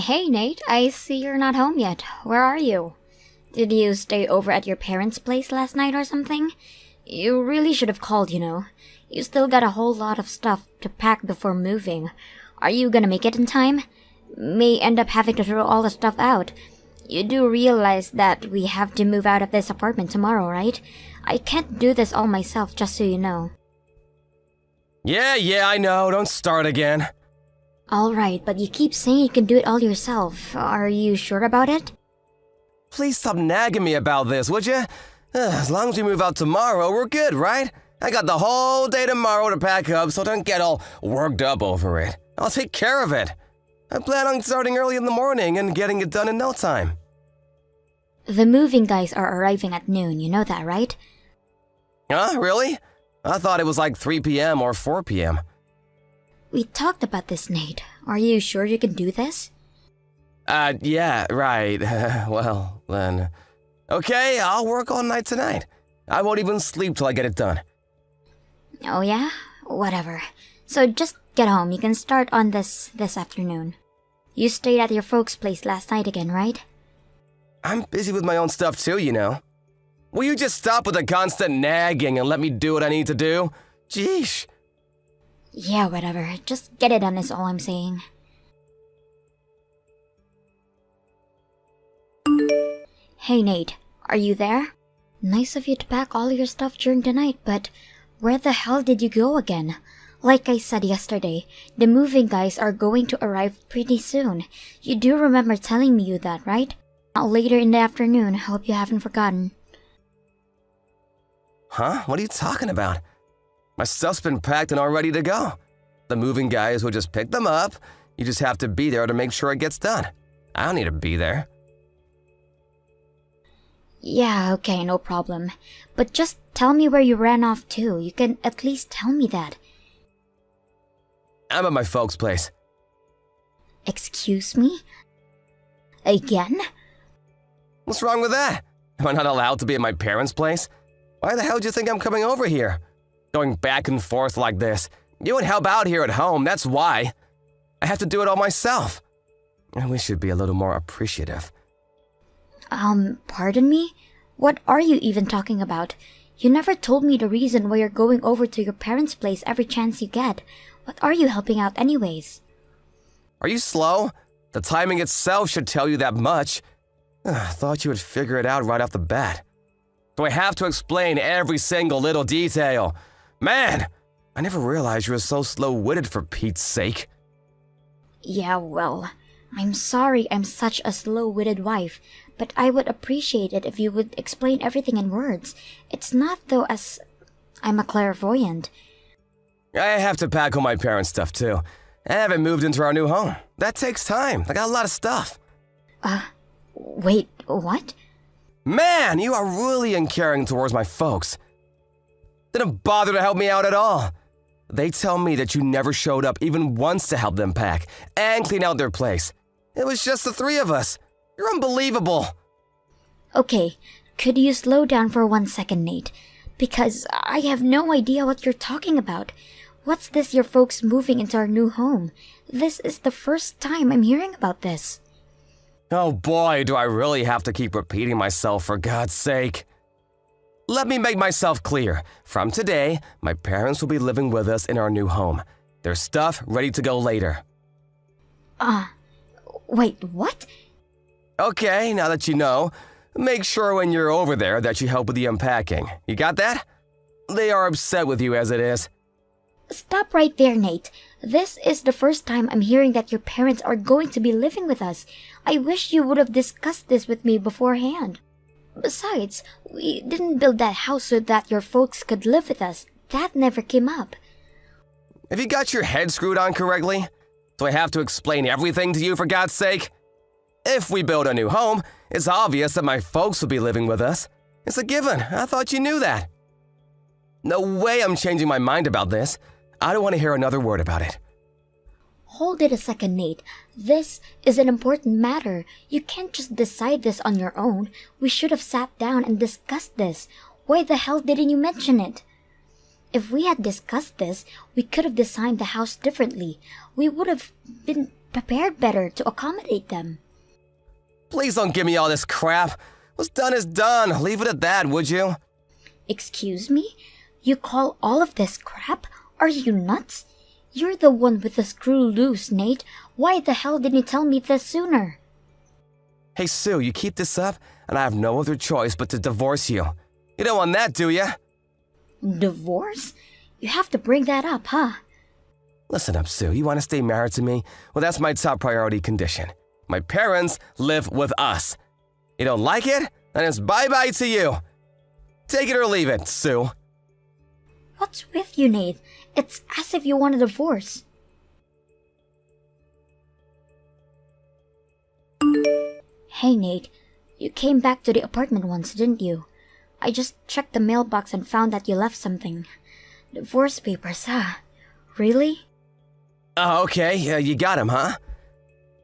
Hey Nate, I see you're not home yet. Where are you? Did you stay over at your parents' place last night or something? You really should have called, you know. You still got a whole lot of stuff to pack before moving. Are you gonna make it in time? May end up having to throw all the stuff out. You do realize that we have to move out of this apartment tomorrow, right? I can't do this all myself, just so you know. Yeah, I know. Don't start again. Alright, but you keep saying you can do it all yourself. Are you sure about it? Please stop nagging me about this, would you? As long as we move out tomorrow, we're good, right? I got the whole day tomorrow to pack up, so don't get all worked up over it. I'll take care of it. I plan on starting early in the morning and getting it done in no time. The moving guys are arriving at noon, you know that, right? Huh? Really? I thought it was like 3 p.m. or 4 p.m. We talked about this, Nate. Are you sure you can do this? Yeah, right. Well, then. Okay, I'll work all night tonight. I won't even sleep till I get it done. Oh yeah? Whatever. So just get home. You can start on this afternoon. You stayed at your folks' place last night again, right? I'm busy with my own stuff too, you know. Will you just stop with the constant nagging and let me do what I need to do? Jeesh. Yeah, whatever. Just get it done is all I'm saying. Hey Nate, are you there? Nice of you to pack all your stuff during the night, but where the hell did you go again? Like I said yesterday, the moving guys are going to arrive pretty soon. You do remember telling me that, right? Later in the afternoon. Hope you haven't forgotten. Huh? What are you talking about? My stuff's been packed and all ready to go. The moving guys will just pick them up. You just have to be there to make sure it gets done. I don't need to be there. Yeah, okay, no problem. But just tell me where you ran off to. You can at least tell me that. I'm at my folks' place. Excuse me? Again? What's wrong with that? Am I not allowed to be at my parents' place? Why the hell do you think I'm coming over here? Going back and forth like this. You would help out here at home, that's why. I have to do it all myself. And we should be a little more appreciative. Pardon me? What are you even talking about? You never told me the reason why you're going over to your parents' place every chance you get. What are you helping out anyways? Are you slow? The timing itself should tell you that much. Thought you would figure it out right off the bat. Do I have to explain every single little detail? Man, I never realized you were so slow-witted for Pete's sake. Yeah, well, I'm sorry I'm such a slow-witted wife, but I would appreciate it if you would explain everything in words. It's not though as I'm a clairvoyant. I have to pack all my parents' stuff too. I haven't moved into our new home. That takes time. I got a lot of stuff. Wait, what? Man, you are really uncaring towards my folks. Didn't bother to help me out at all. They tell me that you never showed up even once to help them pack and clean out their place. It was just the three of us. You're unbelievable. Okay, could you slow down for 1 second, Nate? Because I have no idea what you're talking about. What's this your folks moving into our new home? This is the first time I'm hearing about this. Oh boy, do I really have to keep repeating myself for God's sake. Let me make myself clear. From today, my parents will be living with us in our new home. Their stuff ready to go later. Wait, what? Okay, now that you know, make sure when you're over there that you help with the unpacking. You got that? They are upset with you as it is. Stop right there, Nate. This is the first time I'm hearing that your parents are going to be living with us. I wish you would have discussed this with me beforehand. Besides, we didn't build that house so that your folks could live with us. That never came up. Have you got your head screwed on correctly? Do I have to explain everything to you for God's sake? If we build a new home, it's obvious that my folks will be living with us. It's a given. I thought you knew that. No way I'm changing my mind about this. I don't want to hear another word about it. Hold it a second, Nate. This is an important matter. You can't just decide this on your own. We should have sat down and discussed this. Why the hell didn't you mention it? If we had discussed this, we could have designed the house differently. We would have been prepared better to accommodate them. Please don't give me all this crap. What's done is done. Leave it at that, would you? Excuse me? You call all of this crap? Are you nuts? You're the one with the screw loose, Nate. Why the hell didn't you tell me this sooner? Hey, Sue, you keep this up, and I have no other choice but to divorce you. You don't want that, do you? Divorce? You have to bring that up, huh? Listen up, Sue. You want to stay married to me? Well, that's my top priority condition. My parents live with us. You don't like it? Then it's bye-bye to you. Take it or leave it, Sue. What's with you, Nate? It's as if you want a divorce. Hey, Nate. You came back to the apartment once, didn't you? I just checked the mailbox and found that you left something. Divorce papers, huh? Really? Oh, okay. You got him, huh?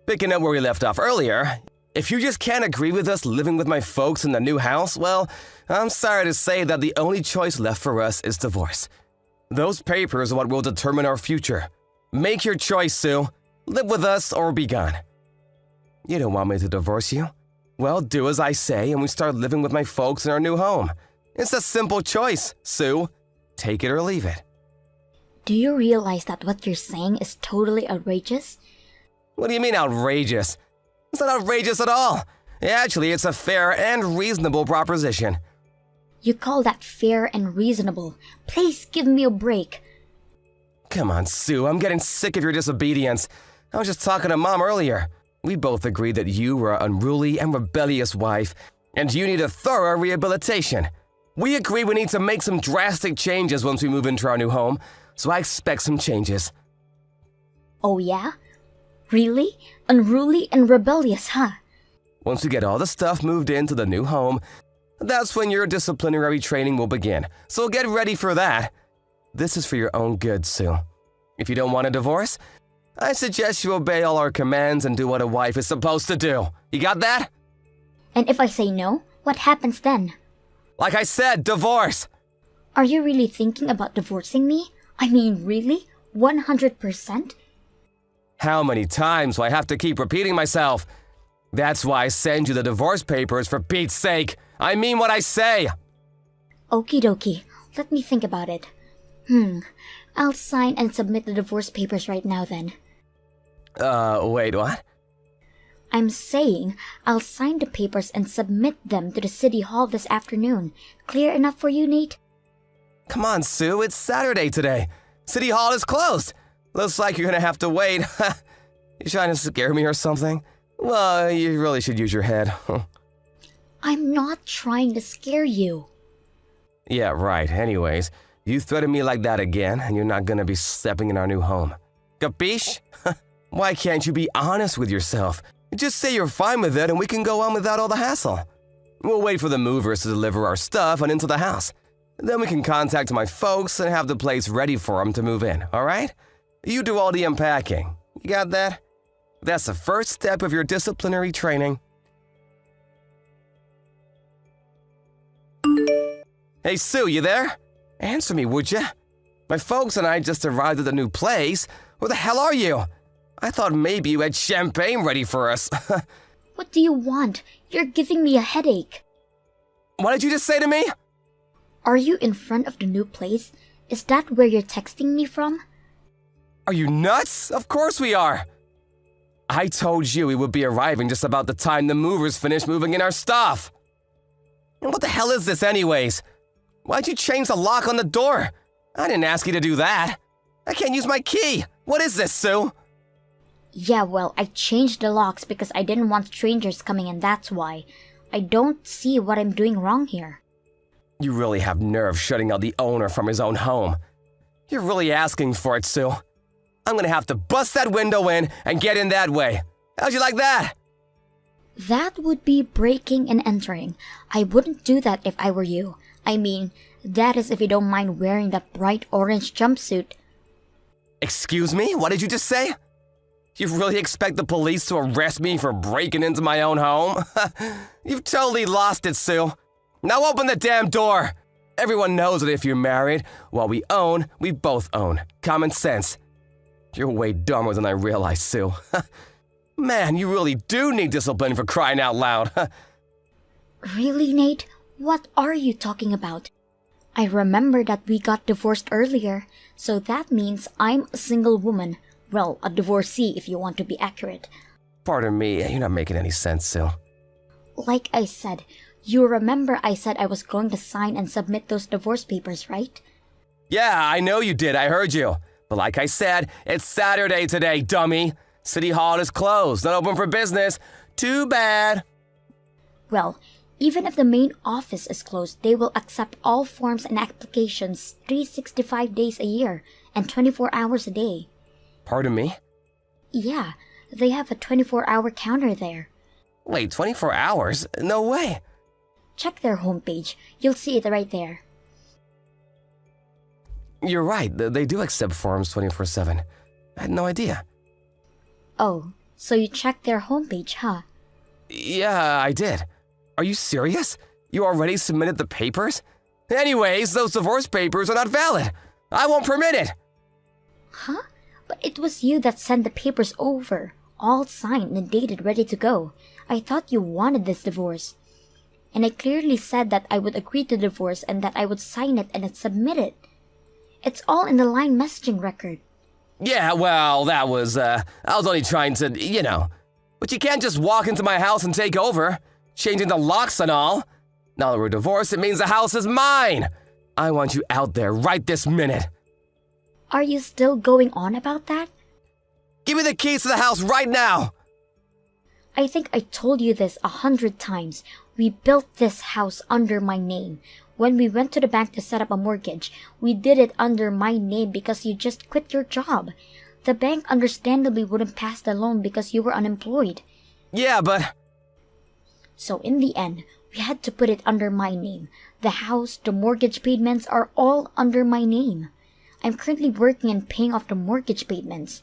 Picking up where we left off earlier, if you just can't agree with us living with my folks in the new house, well, I'm sorry to say that the only choice left for us is divorce. Those papers are what will determine our future. Make your choice, Sue. Live with us or be gone. You don't want me to divorce you? Well, do as I say and we start living with my folks in our new home. It's a simple choice, Sue. Take it or leave it. Do you realize that what you're saying is totally outrageous? What do you mean outrageous? It's not outrageous at all. Actually, it's a fair and reasonable proposition. You call that fair and reasonable? Please give me a break. Come on, Sue, I'm getting sick of your disobedience. I was just talking to Mom earlier. We both agreed that you were an unruly and rebellious wife, and you need a thorough rehabilitation. We agree we need to make some drastic changes once we move into our new home, so I expect some changes. Oh yeah? Really? Unruly and rebellious, huh? Once we get all the stuff moved into the new home, that's when your disciplinary training will begin, so get ready for that. This is for your own good, Sue. If you don't want a divorce, I suggest you obey all our commands and do what a wife is supposed to do. You got that? And if I say no, what happens then? Like I said, divorce! Are you really thinking about divorcing me? I mean, really? 100%? How many times do I have to keep repeating myself? That's why I send you the divorce papers, for Pete's sake. I mean what I say. Okie dokie. Let me think about it. I'll sign and submit the divorce papers right now then. Wait, what? I'm saying I'll sign the papers and submit them to the city hall this afternoon. Clear enough for you, Nate? Come on, Sue, it's Saturday today. City hall is closed. Looks like you're gonna have to wait. You trying to scare me or something? Well, you really should use your head. I'm not trying to scare you. Yeah, right. Anyways, you threaten me like that again, and you're not gonna be stepping in our new home. Capiche? Why can't you be honest with yourself? Just say you're fine with it and we can go on without all the hassle. We'll wait for the movers to deliver our stuff and into the house. Then we can contact my folks and have the place ready for them to move in, alright? You do all the unpacking. You got that? That's the first step of your disciplinary training. Hey, Sue, you there? Answer me, would ya? My folks and I just arrived at the new place. Where the hell are you? I thought maybe you had champagne ready for us. What do you want? You're giving me a headache. What did you just say to me? Are you in front of the new place? Is that where you're texting me from? Are you nuts? Of course we are. I told you we would be arriving just about the time the movers finish moving in our stuff. And what the hell is this anyways? Why'd you change the lock on the door? I didn't ask you to do that. I can't use my key. What is this, Sue? Yeah, well, I changed the locks because I didn't want strangers coming in, that's why. I don't see what I'm doing wrong here. You really have nerve shutting out the owner from his own home. You're really asking for it, Sue. I'm gonna have to bust that window in and get in that way. How'd you like that? That would be breaking and entering. I wouldn't do that if I were you. I mean, that is if you don't mind wearing that bright orange jumpsuit. Excuse me? What did you just say? You really expect the police to arrest me for breaking into my own home? You've totally lost it, Sue. Now open the damn door. Everyone knows that if you're married, while we own, we both own. Common sense. You're way dumber than I realized, Sue. Man, you really do need discipline for crying out loud. Really, Nate? What are you talking about? I remember that we got divorced earlier, so that means I'm a single woman. Well, a divorcee if you want to be accurate. Pardon me, you're not making any sense, Sue. Like I said, you remember I said I was going to sign and submit those divorce papers, right? Yeah, I know you did, I heard you. But like I said, it's Saturday today, dummy. City Hall is closed, not open for business. Too bad. Well, even if the main office is closed, they will accept all forms and applications 365 days a year and 24 hours a day. Pardon me? Yeah, they have a 24-hour counter there. Wait, 24 hours? No way. Check their homepage. You'll see it right there. You're right, they do accept forms 24/7. I had no idea. Oh, so you checked their homepage, huh? Yeah, I did. Are you serious? You already submitted the papers? Anyways, those divorce papers are not valid. I won't permit it. Huh? But it was you that sent the papers over, all signed and dated, ready to go. I thought you wanted this divorce. And I clearly said that I would agree to divorce and that I would sign it and submit it. It's all in the line messaging record. Yeah, well, I was only trying to, But you can't just walk into my house and take over, changing the locks and all. Now that we're divorced, it means the house is mine. I want you out there right this minute. Are you still going on about that? Give me the keys to the house right now. I think I told you this 100 times. We built this house under my name. When we went to the bank to set up a mortgage, we did it under my name because you just quit your job. The bank understandably wouldn't pass the loan because you were unemployed. Yeah, but... So in the end, we had to put it under my name. The house, the mortgage payments are all under my name. I'm currently working and paying off the mortgage payments.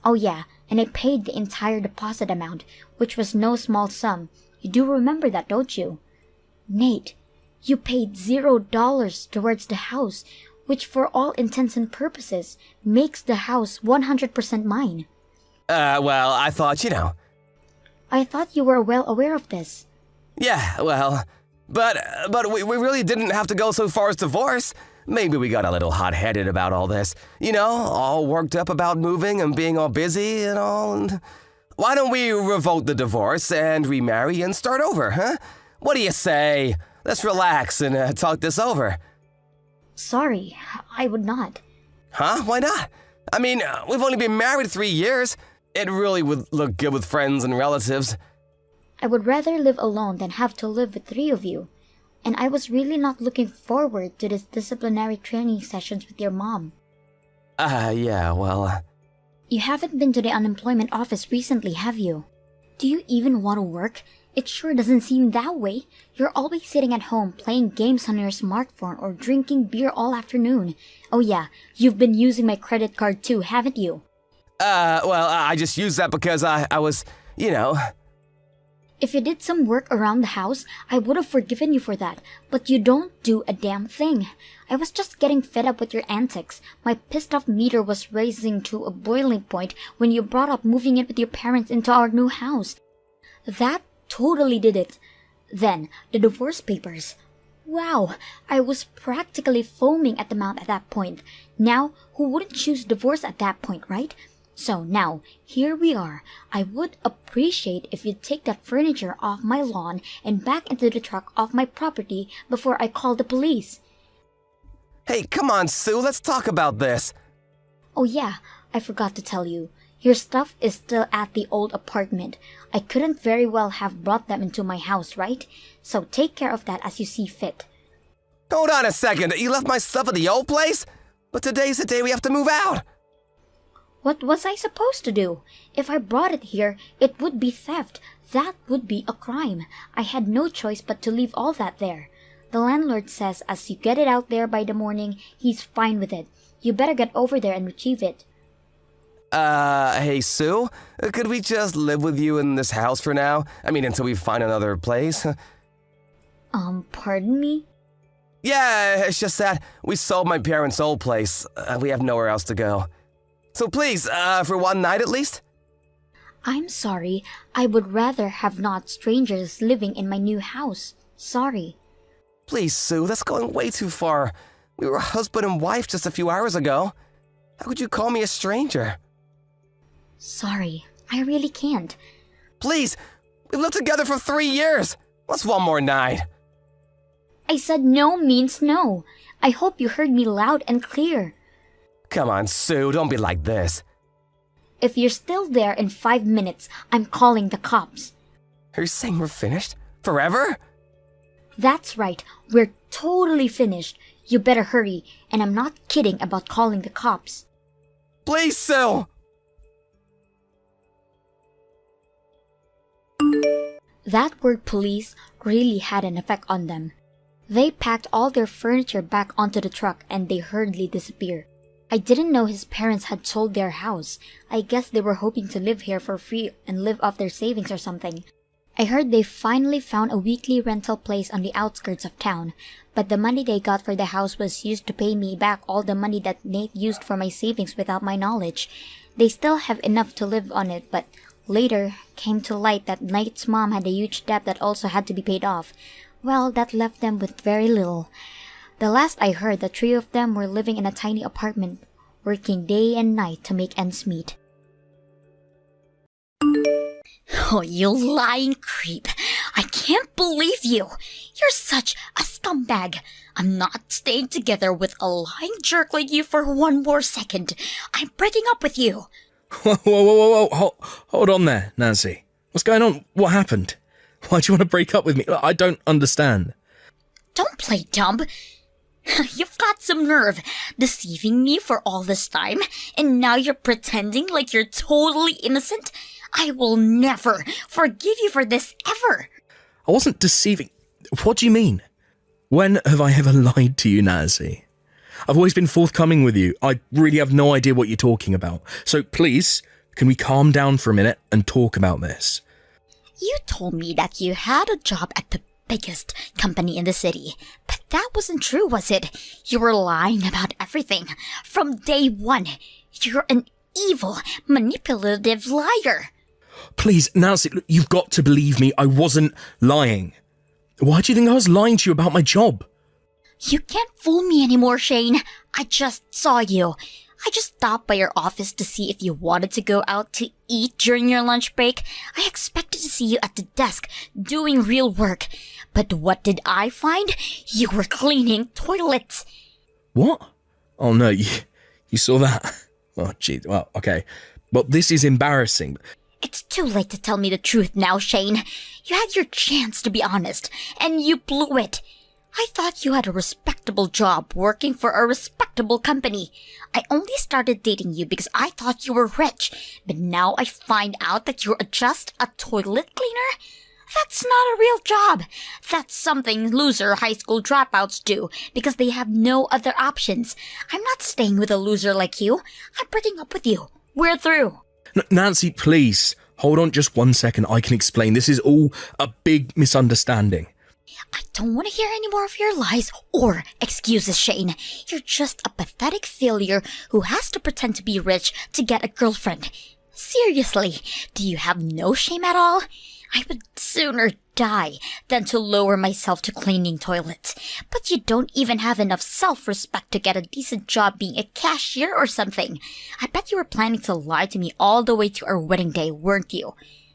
Oh yeah, and I paid the entire deposit amount, which was no small sum. You do remember that, don't you? Nate, you paid $0 towards the house, which for all intents and purposes makes the house 100% mine. Well, I thought, I thought you were well aware of this. Yeah, well, but we really didn't have to go so far as divorce. Maybe we got a little hot-headed about all this. All worked up about moving and being all busy and all. And why don't we revoke the divorce and remarry and start over, huh? What do you say? Let's relax and talk this over. Sorry, I would not. Huh? Why not? I mean, we've only been married 3 years. It really would look good with friends and relatives. I would rather live alone than have to live with 3 of you. And I was really not looking forward to this disciplinary training sessions with your mom. Yeah, well... You haven't been to the unemployment office recently, have you? Do you even want to work? It sure doesn't seem that way. You're always sitting at home playing games on your smartphone or drinking beer all afternoon. Oh yeah, you've been using my credit card too, haven't you? Well, I just used that because I was, If you did some work around the house, I would have forgiven you for that, but you don't do a damn thing. I was just getting fed up with your antics. My pissed off meter was rising to a boiling point when you brought up moving in with your parents into our new house. That totally did it. Then, the divorce papers. Wow, I was practically foaming at the mouth at that point. Now, who wouldn't choose divorce at that point, right? So now, here we are. I would appreciate if you'd take that furniture off my lawn and back into the truck off my property before I call the police. Hey, come on, Sue, let's talk about this. Oh yeah, I forgot to tell you. Your stuff is still at the old apartment. I couldn't very well have brought them into my house, right? So take care of that as you see fit. Hold on a second, you left my stuff at the old place? But today's the day we have to move out. What was I supposed to do? If I brought it here, it would be theft. That would be a crime. I had no choice but to leave all that there. The landlord says as you get it out there by the morning, he's fine with it. You better get over there and retrieve it. Hey, Sue, could we just live with you in this house for now? I mean, until we find another place? Pardon me? Yeah, it's just that we sold my parents' old place. We have nowhere else to go. So please, for one night at least? I'm sorry. I would rather have not strangers living in my new house. Sorry. Please, Sue, that's going way too far. We were husband and wife just a few hours ago. How could you call me a stranger? Sorry. I really can't. Please, we've lived together for 3 years. What's one more night? I said no means no. I hope you heard me loud and clear. Come on, Sue, don't be like this. If you're still there in 5 minutes, I'm calling the cops. Are you saying we're finished? Forever? That's right. We're totally finished. You better hurry. And I'm not kidding about calling the cops. Please, Sue! That word police really had an effect on them. They packed all their furniture back onto the truck and they hurriedly disappeared. I didn't know his parents had sold their house. I guess they were hoping to live here for free and live off their savings or something. I heard they finally found a weekly rental place on the outskirts of town, but the money they got for the house was used to pay me back all the money that Nate used for my savings without my knowledge. They still have enough to live on it, but later came to light that Nate's mom had a huge debt that also had to be paid off. Well, that left them with very little. The last I heard, the three of them were living in a tiny apartment, working day and night to make ends meet. Oh, you lying creep. I can't believe you. You're such a scumbag. I'm not staying together with a lying jerk like you for one more second. I'm breaking up with you. Whoa. Hold on there, Nancy. What's going on? What happened? Why do you want to break up with me? I don't understand. Don't play dumb. You've got some nerve, deceiving me for all this time, and now you're pretending like you're totally innocent? I will never forgive you for this, ever. I wasn't deceiving. What do you mean? When have I ever lied to you, Nancy? I've always been forthcoming with you. I really have no idea what you're talking about. So please, can we calm down for a minute and talk about this? You told me that you had a job at the biggest company in the city. But that wasn't true, was it? You were lying about everything. From day one. You're an evil, manipulative liar. Please, Nancy, look, you've got to believe me. I wasn't lying. Why do you think I was lying to you about my job? You can't fool me anymore, Shane. I just saw you. I just stopped by your office to see if you wanted to go out to eat during your lunch break. I expected to see you at the desk doing real work. But what did I find? You were cleaning toilets. What? Oh no, you saw that? Oh gee, well, okay. Well, this is embarrassing. It's too late to tell me the truth now, Shane. You had your chance to be honest, and you blew it. I thought you had a respectable job working for a respectable company. I only started dating you because I thought you were rich, but now I find out that you're just a toilet cleaner? That's not a real job. That's something loser high school dropouts do because they have no other options. I'm not staying with a loser like you. I'm breaking up with you. We're through. Nancy, please, hold on just 1 second. I can explain. This is all a big misunderstanding. I don't want to hear any more of your lies or excuses, Shane. You're just a pathetic failure who has to pretend to be rich to get a girlfriend. Seriously, do you have no shame at all? I would sooner die than to lower myself to cleaning toilets. But you don't even have enough self-respect to get a decent job being a cashier or something. I bet you were planning to lie to me all the way to our wedding day, weren't you?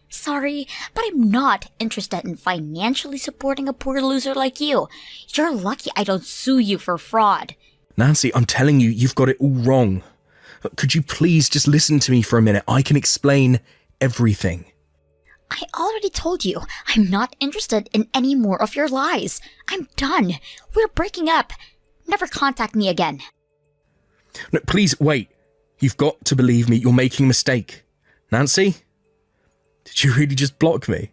Sorry, but I'm not interested in financially supporting a poor loser like you. You're lucky I don't sue you for fraud. Nancy, I'm telling you, you've got it all wrong. Could you please just listen to me for a minute? I can explain everything. I already told you, I'm not interested in any more of your lies. I'm done. We're breaking up. Never contact me again. No, please, wait. You've got to believe me. You're making a mistake. Nancy? Did you really just block me?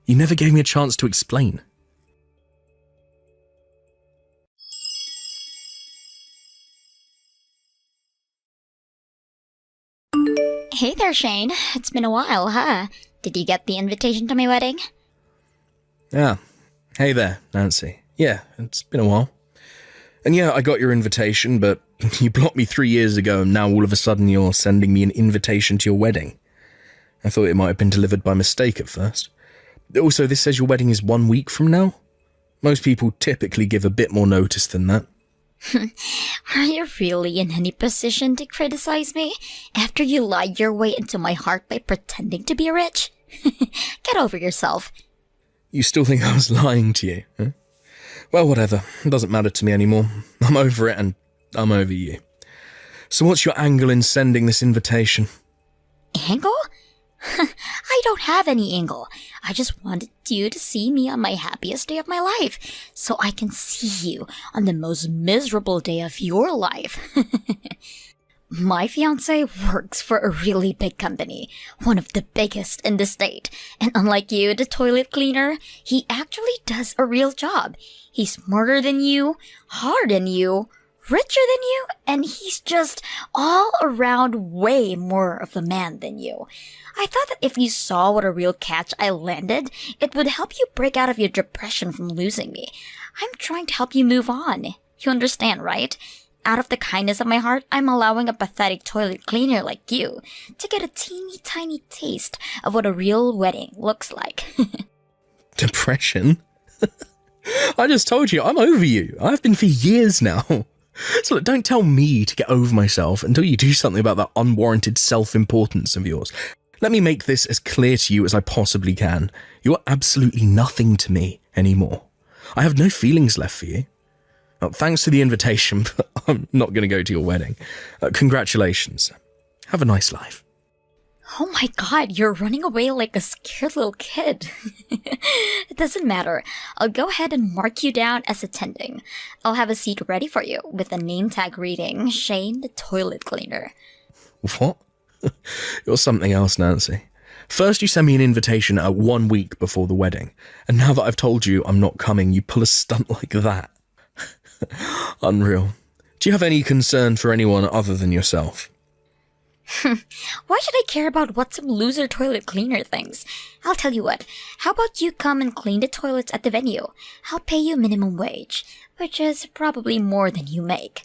You never gave me a chance to explain. Hey there, Shane. It's been a while, huh? Did you get the invitation to my wedding? Yeah. Hey there, Nancy. Yeah, it's been a while. And yeah, I got your invitation, but you blocked me 3 years ago, and now all of a sudden you're sending me an invitation to your wedding. I thought it might have been delivered by mistake at first. Also, this says your wedding is 1 week from now. Most people typically give a bit more notice than that. Are you really in any position to criticize me after you lied your way into my heart by pretending to be rich? Get over yourself. You still think I was lying to you, huh? Well, whatever. It doesn't matter to me anymore. I'm over it, and I'm over you. So what's your angle in sending this invitation? Angle? I don't have any angle. I just wanted you to see me on my happiest day of my life, so I can see you on the most miserable day of your life. My fiance works for a really big company, one of the biggest in the state. And unlike you, the toilet cleaner, he actually does a real job. He's smarter than you, harder than you, richer than you, and he's just all around way more of a man than you. I thought that if you saw what a real catch I landed, it would help you break out of your depression from losing me. I'm trying to help you move on. You understand, right? Out of the kindness of my heart, I'm allowing a pathetic toilet cleaner like you to get a teeny tiny taste of what a real wedding looks like. Depression? I just told you, I'm over you. I've been for years now. So look, don't tell me to get over myself until you do something about that unwarranted self-importance of yours. Let me make this as clear to you as I possibly can. You're absolutely nothing to me anymore. I have no feelings left for you. Well, thanks for the invitation, but I'm not going to go to your wedding. Congratulations. Have a nice life. Oh my god, you're running away like a scared little kid. It doesn't matter. I'll go ahead and mark you down as attending. I'll have a seat ready for you with a name tag reading, Shane the Toilet Cleaner. What? You're something else, Nancy. First you send me an invitation at 1 week before the wedding, and now that I've told you I'm not coming, you pull a stunt like that. Unreal. Do you have any concern for anyone other than yourself? Why should I care about what some loser toilet cleaner thinks? I'll tell you what, how about you come and clean the toilets at the venue? I'll pay you minimum wage, which is probably more than you make.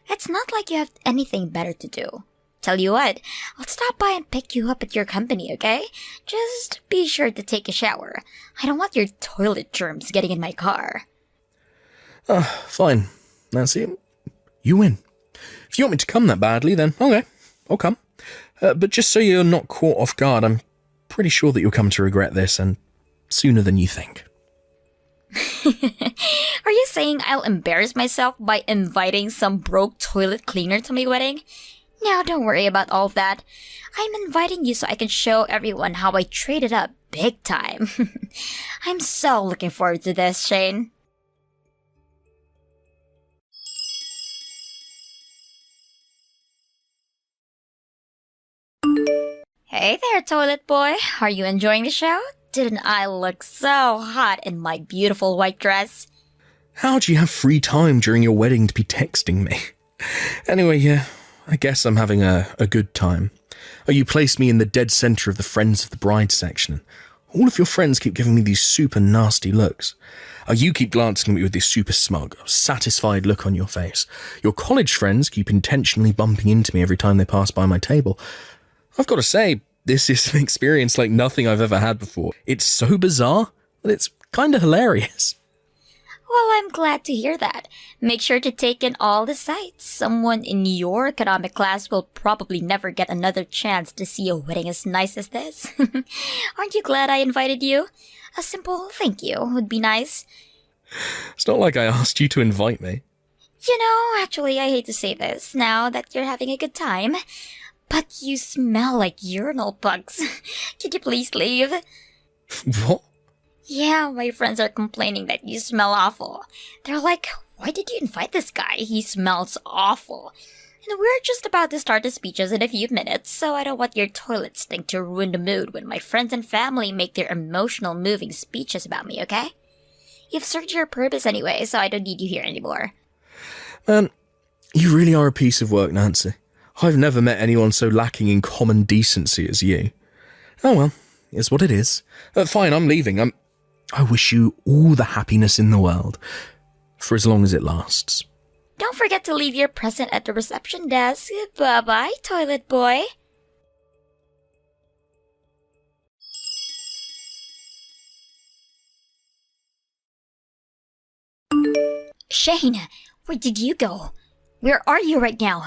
It's not like you have anything better to do. Tell you what, I'll stop by and pick you up at your company, okay? Just be sure to take a shower. I don't want your toilet germs getting in my car. Fine, Nancy. You win. If you want me to come that badly, then okay, I'll come. But just so you're not caught off guard, I'm pretty sure that you'll come to regret this, and sooner than you think. Are you saying I'll embarrass myself by inviting some broke toilet cleaner to my wedding? Now, don't worry about all of that. I'm inviting you so I can show everyone how I traded up big time. I'm so looking forward to this, Shane. Hey there, toilet boy. Are you enjoying the show? Didn't I look so hot in my beautiful white dress? How do you have free time during your wedding to be texting me? Anyway, yeah, I guess I'm having a good time. Oh, you placed me in the dead center of the Friends of the Bride section. All of your friends keep giving me these super nasty looks. Oh, you keep glancing at me with this super smug, satisfied look on your face. Your college friends keep intentionally bumping into me every time they pass by my table. I've got to say, this is an experience like nothing I've ever had before. It's so bizarre, but it's kind of hilarious. Well, I'm glad to hear that. Make sure to take in all the sights. Someone in your economic class will probably never get another chance to see a wedding as nice as this. Aren't you glad I invited you? A simple thank you would be nice. It's not like I asked you to invite me. You know, actually, I hate to say this now that you're having a good time, but you smell like urinal bugs. Could you please leave? What? Yeah, my friends are complaining that you smell awful. They're like, why did you invite this guy? He smells awful. And we're just about to start the speeches in a few minutes, so I don't want your toilet stink to ruin the mood when my friends and family make their emotional, moving speeches about me, okay? You've served your purpose anyway, so I don't need you here anymore. Man, you really are a piece of work, Nancy. I've never met anyone so lacking in common decency as you. Oh well, it's what it is. Fine, I'm leaving. I wish you all the happiness in the world, for as long as it lasts. Don't forget to leave your present at the reception desk. Bye-bye, toilet boy. Shane, where did you go? Where are you right now?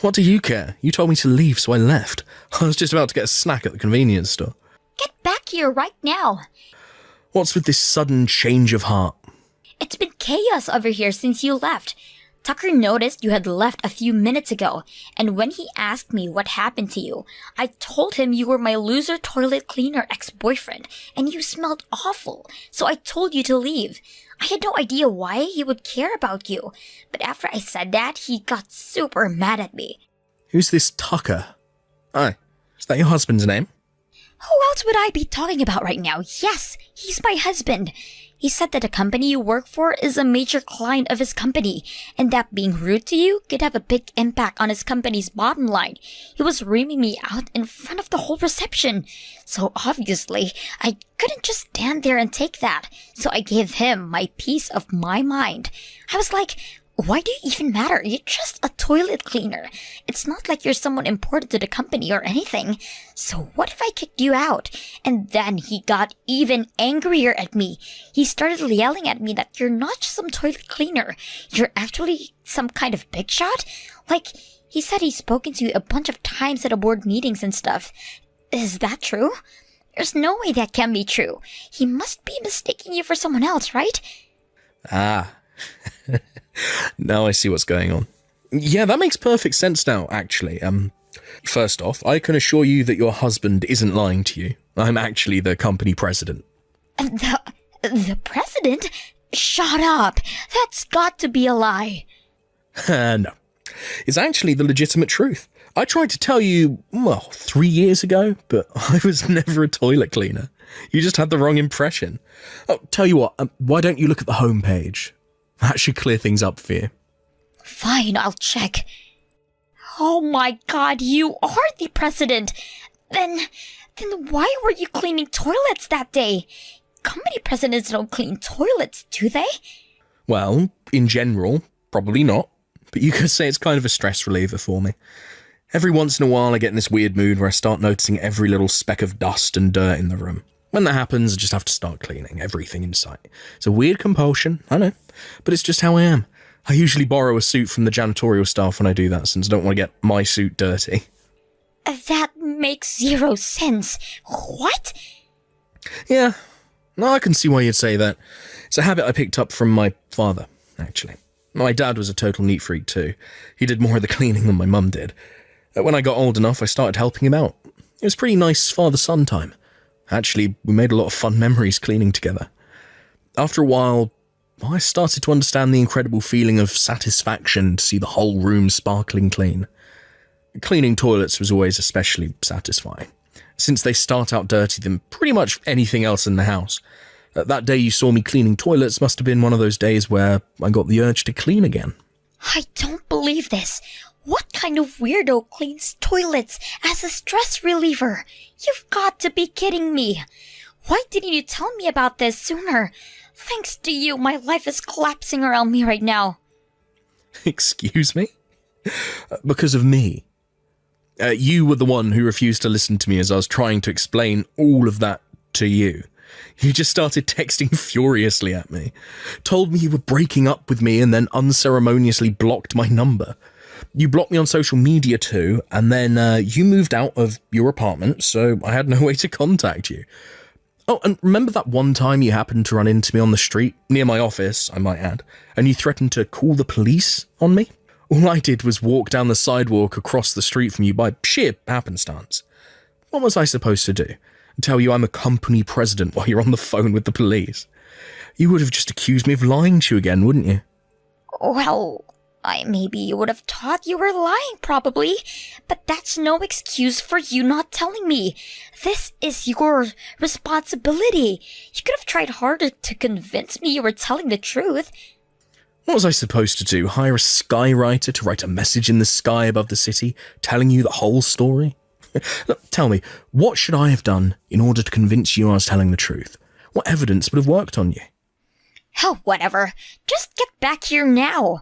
What do you care? You told me to leave, so I left. I was just about to get a snack at the convenience store. Get back here right now. What's with this sudden change of heart? It's been chaos over here since you left. Tucker noticed you had left a few minutes ago, and when he asked me what happened to you, I told him you were my loser toilet cleaner ex-boyfriend, and you smelled awful, so I told you to leave. I had no idea why he would care about you, but after I said that, he got super mad at me. Who's this Tucker? Aye, is that your husband's name? Who else would I be talking about right now? Yes, he's my husband. He said that the company you work for is a major client of his company, and that being rude to you could have a big impact on his company's bottom line. He was reaming me out in front of the whole reception. So obviously, I couldn't just stand there and take that. So I gave him my piece of my mind. I was like, why do you even matter? You're just a toilet cleaner. It's not like you're someone important to the company or anything. So what if I kicked you out? And then he got even angrier at me. He started yelling at me that you're not just some toilet cleaner. You're actually some kind of big shot. Like, he said he's spoken to you a bunch of times at the board meetings and stuff. Is that true? There's no way that can be true. He must be mistaking you for someone else, right? Ah. Now I see what's going on. Yeah, that makes perfect sense now, actually. First off, I can assure you that your husband isn't lying to you. I'm actually the company president. The president? Shut up. That's got to be a lie. No. It's actually the legitimate truth. I tried to tell you, 3 years ago, but I was never a toilet cleaner. You just had the wrong impression. Oh, tell you what, why don't you look at the homepage? That should clear things up for you. Fine, I'll check. Oh my god, you are the president! Then why were you cleaning toilets that day? Company presidents don't clean toilets, do they? Well, in general, probably not. But you could say it's kind of a stress reliever for me. Every once in a while I get in this weird mood where I start noticing every little speck of dust and dirt in the room. When that happens, I just have to start cleaning everything in sight. It's a weird compulsion, I know, but it's just how I am. I usually borrow a suit from the janitorial staff when I do that, since I don't want to get my suit dirty. That makes zero sense. What? Yeah, no, I can see why you'd say that. It's a habit I picked up from my father, actually. My dad was a total neat freak too. He did more of the cleaning than my mum did. When I got old enough, I started helping him out. It was pretty nice father-son time. Actually, we made a lot of fun memories cleaning together. After a while, I started to understand the incredible feeling of satisfaction to see the whole room sparkling clean. Cleaning toilets was always especially satisfying, since they start out dirtier than pretty much anything else in the house. That day you saw me cleaning toilets must have been one of those days where I got the urge to clean again. I don't believe this. What kind of weirdo cleans toilets as a stress reliever? You've got to be kidding me. Why didn't you tell me about this sooner? Thanks to you, my life is collapsing around me right now. Excuse me? Because of me. You were the one who refused to listen to me as I was trying to explain all of that to you. You just started texting furiously at me, told me you were breaking up with me, and then unceremoniously blocked my number. You blocked me on social media too, and then you moved out of your apartment, so I had no way to contact you. Oh, and remember that one time you happened to run into me on the street, near my office, I might add, and you threatened to call the police on me? All I did was walk down the sidewalk across the street from you by sheer happenstance. What was I supposed to do? Tell you I'm a company president while you're on the phone with the police? You would have just accused me of lying to you again, wouldn't you? Well, maybe you would have thought you were lying, probably. But that's no excuse for you not telling me. This is your responsibility. You could have tried harder to convince me you were telling the truth. What was I supposed to do? Hire a skywriter to write a message in the sky above the city, telling you the whole story? Look, tell me, what should I have done in order to convince you I was telling the truth? What evidence would have worked on you? Oh, whatever. Just get back here now.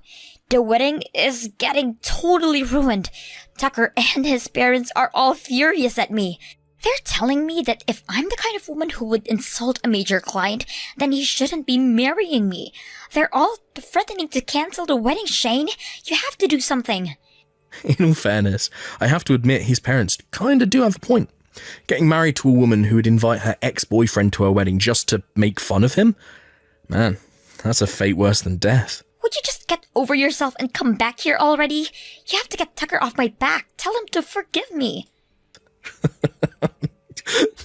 The wedding is getting totally ruined. Tucker and his parents are all furious at me. They're telling me that if I'm the kind of woman who would insult a major client, then he shouldn't be marrying me. They're all threatening to cancel the wedding, Shane. You have to do something. In all fairness, I have to admit his parents kinda do have a point. Getting married to a woman who would invite her ex-boyfriend to her wedding just to make fun of him? Man, that's a fate worse than death. Would you just get over yourself and come back here already? You have to get Tucker off my back. Tell him to forgive me.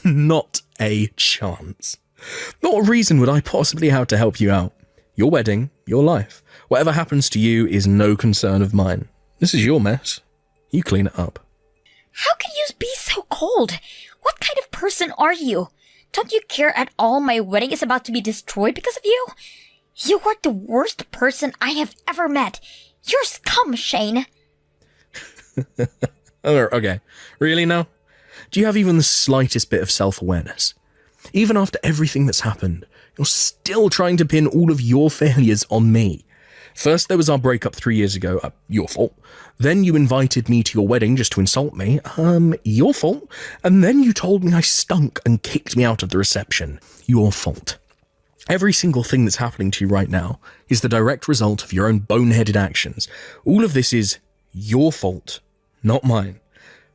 Not a chance. Not a reason would I possibly have to help you out. Your wedding, your life. Whatever happens to you is no concern of mine. This is your mess. You clean it up. How can you be so cold? What kind of person are you? Don't you care at all my wedding is about to be destroyed because of you? You are the worst person I have ever met. You're scum, Shane. Okay, really now? Do you have even the slightest bit of self-awareness? Even after everything that's happened, you're still trying to pin all of your failures on me. First, there was our breakup 3 years ago, your fault. Then you invited me to your wedding just to insult me, your fault. And then you told me I stunk and kicked me out of the reception, your fault. Every single thing that's happening to you right now is the direct result of your own boneheaded actions. All of this is your fault, not mine.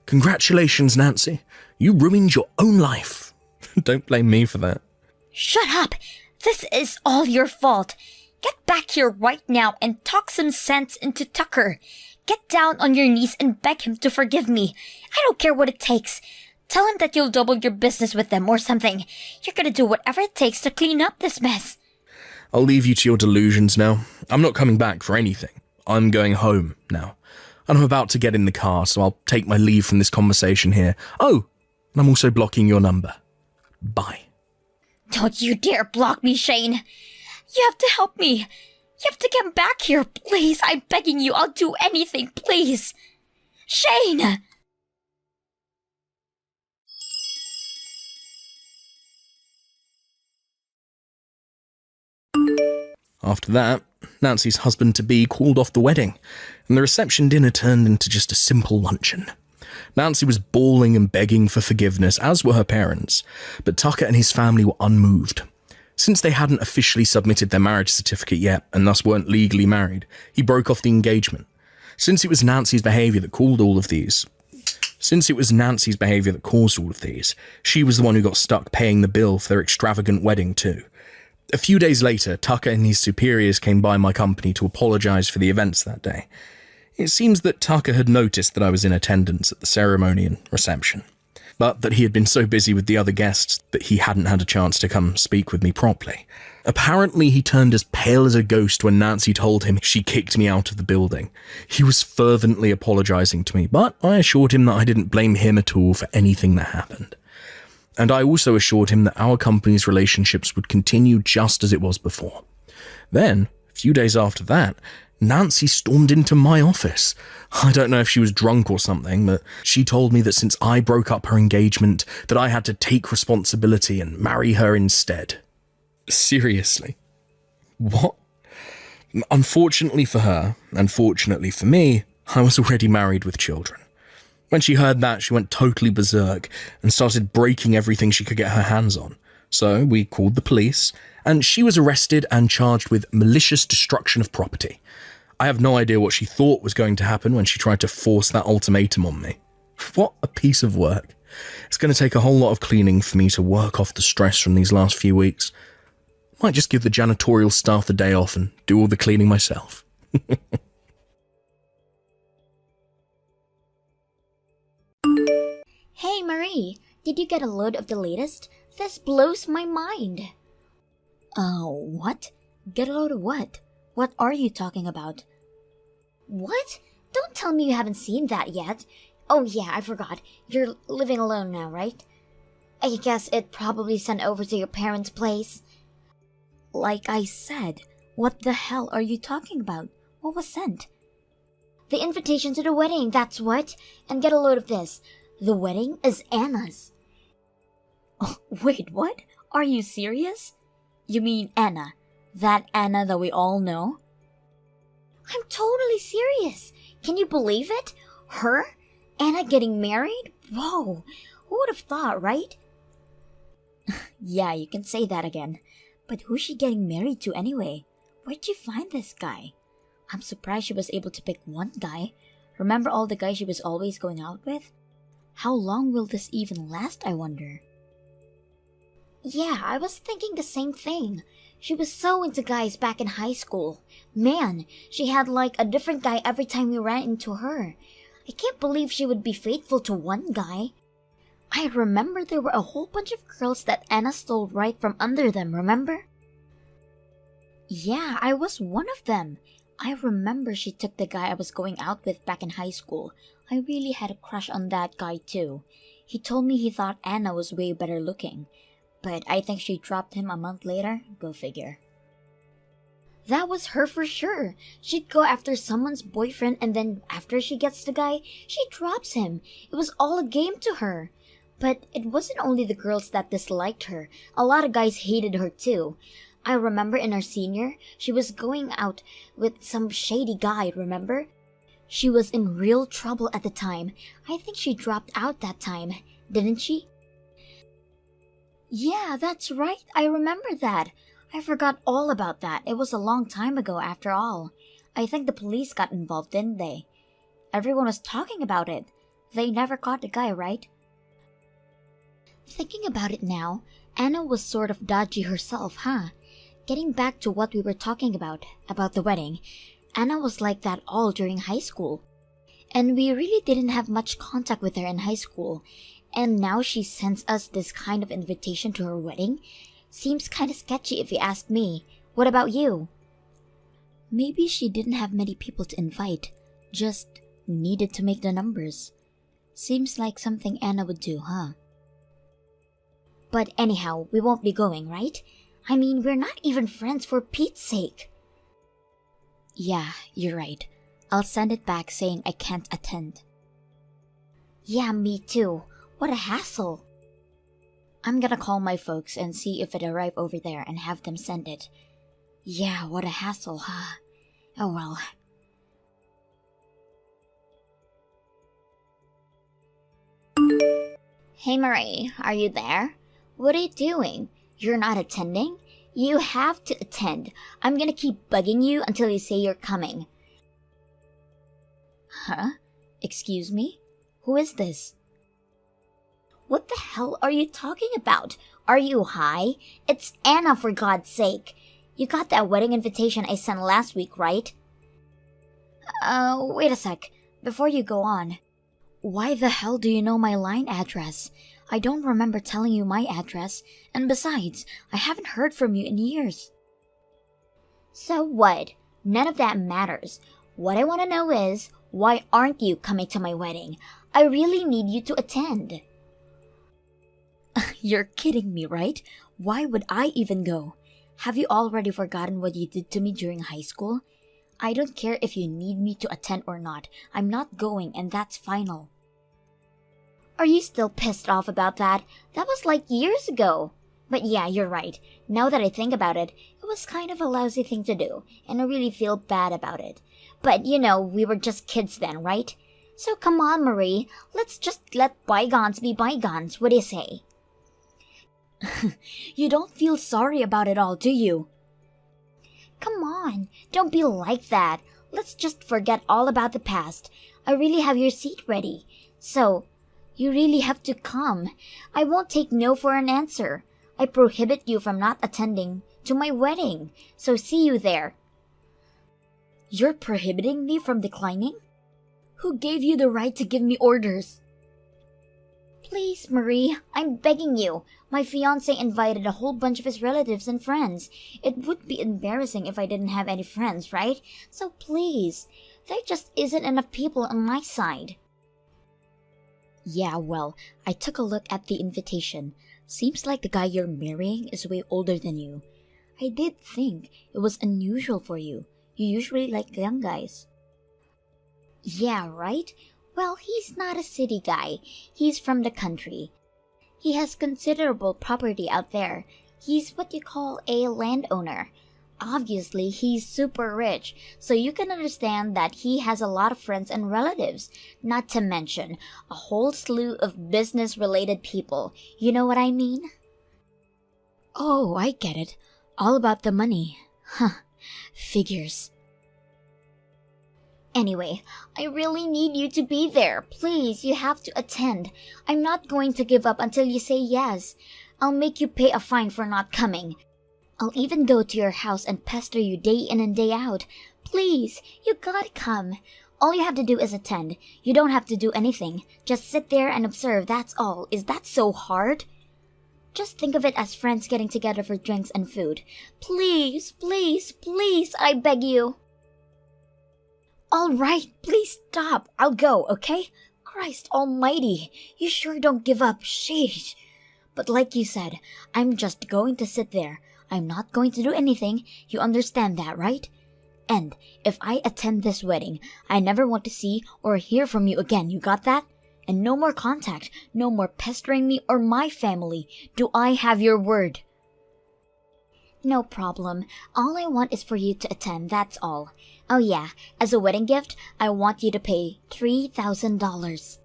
Congratulations, Nancy. You ruined your own life. Don't blame me for that. Shut up. This is all your fault. Get back here right now and talk some sense into Tucker. Get down on your knees and beg him to forgive me. I don't care what it takes. Tell him that you'll double your business with them or something. You're gonna do whatever it takes to clean up this mess. I'll leave you to your delusions now. I'm not coming back for anything. I'm going home now. And I'm about to get in the car, so I'll take my leave from this conversation here. Oh, and I'm also blocking your number. Bye. Don't you dare block me, Shane. You have to help me. You have to come back here, please. I'm begging you. I'll do anything, please. Shane! After that, Nancy's husband-to-be called off the wedding, and the reception dinner turned into just a simple luncheon. Nancy was bawling and begging for forgiveness, as were her parents, but Tucker and his family were unmoved. Since they hadn't officially submitted their marriage certificate yet, and thus weren't legally married, he broke off the engagement. Since it was Nancy's behaviour that caused all of these, she was the one who got stuck paying the bill for their extravagant wedding too. A few days later, Tucker and his superiors came by my company to apologise for the events that day. It seems that Tucker had noticed that I was in attendance at the ceremony and reception, but that he had been so busy with the other guests that he hadn't had a chance to come speak with me properly. Apparently, he turned as pale as a ghost when Nancy told him she kicked me out of the building. He was fervently apologising to me, but I assured him that I didn't blame him at all for anything that happened. And I also assured him that our company's relationships would continue just as it was before. Then, a few days after that, Nancy stormed into my office. I don't know if she was drunk or something, but she told me that since I broke up her engagement, that I had to take responsibility and marry her instead. Seriously? What? Unfortunately for her, and fortunately for me, I was already married with children. When she heard that, she went totally berserk and started breaking everything she could get her hands on. So we called the police, and she was arrested and charged with malicious destruction of property. I have no idea what she thought was going to happen when she tried to force that ultimatum on me. What a piece of work. It's going to take a whole lot of cleaning for me to work off the stress from these last few weeks. Might just give the janitorial staff the day off and do all the cleaning myself. Hey Marie, did you get a load of the latest? This blows my mind. What? Get a load of what? What are you talking about? What? Don't tell me you haven't seen that yet. Oh yeah, I forgot. You're living alone now, right? I guess it probably sent over to your parents' place. Like I said, what the hell are you talking about? What was sent? The invitation to the wedding, that's what. And get a load of this. The wedding is Anna's. Oh, wait, what? Are you serious? You mean Anna, That Anna that we all know? I'm totally serious. Can you believe it? Her? Anna getting married? Whoa, who would have thought, right? Yeah, you can say that again. But who's she getting married to anyway? Where'd you find this guy? I'm surprised she was able to pick one guy. Remember all the guys she was always going out with? How long will this even last, I wonder? Yeah, I was thinking the same thing. She was so into guys back in high school. Man, she had like a different guy every time we ran into her. I can't believe she would be faithful to one guy. I remember there were a whole bunch of girls that Anna stole right from under them, remember? Yeah, I was one of them. I remember she took the guy I was going out with back in high school. I really had a crush on that guy too. He told me he thought Anna was way better looking. But I think she dropped him a month later. Go figure. That was her for sure. She'd go after someone's boyfriend and then after she gets the guy, she drops him. It was all a game to her. But it wasn't only the girls that disliked her. A lot of guys hated her too. I remember in our senior, she was going out with some shady guy, remember? She was in real trouble at the time. I think she dropped out that time, didn't she? Yeah, that's right. I remember that. I forgot all about that. It was a long time ago after all. I think the police got involved, didn't they? Everyone was talking about it. They never caught the guy, right? Thinking about it now, Anna was sort of dodgy herself, huh? Getting back to what we were talking about the wedding, Anna was like that all during high school. And we really didn't have much contact with her in high school. And now she sends us this kind of invitation to her wedding? Seems kind of sketchy if you ask me. What about you? Maybe she didn't have many people to invite. Just needed to make the numbers. Seems like something Anna would do, huh? But anyhow, we won't be going, right? I mean, we're not even friends for Pete's sake. Yeah, you're right. I'll send it back saying I can't attend. Yeah, me too. What a hassle. I'm gonna call my folks and see if it arrived over there and have them send it. Yeah, what a hassle, huh? Oh well. Hey Marie, are you there? What are you doing? You're not attending? You have to attend. I'm gonna keep bugging you until you say you're coming. Huh? Excuse me? Who is this? What the hell are you talking about? Are you high? It's Anna, for God's sake. You got that wedding invitation I sent last week, right? Wait a sec. Before you go on. Why the hell do you know my line address? I don't remember telling you my address, and besides, I haven't heard from you in years. So what? None of that matters. What I want to know is, why aren't you coming to my wedding? I really need you to attend. You're kidding me, right? Why would I even go? Have you already forgotten what you did to me during high school? I don't care if you need me to attend or not. I'm not going, and that's final. Are you still pissed off about that? That was like years ago. But yeah, you're right. Now that I think about it, it was kind of a lousy thing to do, and I really feel bad about it. But you know, we were just kids then, right? So come on, Marie. Let's just let bygones be bygones. What do you say? You don't feel sorry about it all, do you? Come on, don't be like that. Let's just forget all about the past. I really have your seat ready. So, you really have to come. I won't take no for an answer. I prohibit you from not attending to my wedding. So see you there. You're prohibiting me from declining? Who gave you the right to give me orders? Please, Marie, I'm begging you. My fiancé invited a whole bunch of his relatives and friends. It would be embarrassing if I didn't have any friends, right? So please, there just isn't enough people on my side. Yeah, well, I took a look at the invitation. Seems like the guy you're marrying is way older than you. I did think it was unusual for you. You usually like young guys. Yeah, right? Well, he's not a city guy. He's from the country. He has considerable property out there. He's what you call a landowner. obviously he's super rich, so you can understand that he has a lot of friends and relatives, not to mention a whole slew of business-related people. You know what I mean? Oh, I get it. All about the money. Huh. Figures. Anyway, I really need you to be there. Please, you have to attend. I'm not going to give up until you say yes. I'll make you pay a fine for not coming. I'll even go to your house and pester you day in and day out. Please, you gotta come. All you have to do is attend. You don't have to do anything. Just sit there and observe, that's all. Is that so hard? Just think of it as friends getting together for drinks and food. Please, please, please, I beg you. All right, please stop. I'll go, okay? Christ almighty, you sure don't give up. Sheesh. But like you said, I'm just going to sit there. I'm not going to do anything. You understand that, right? And if I attend this wedding, I never want to see or hear from you again. You got that? And no more contact, no more pestering me or my family. Do I have your word? No problem. All I want is for you to attend, that's all. Oh yeah, as a wedding gift, I want you to pay $3,000.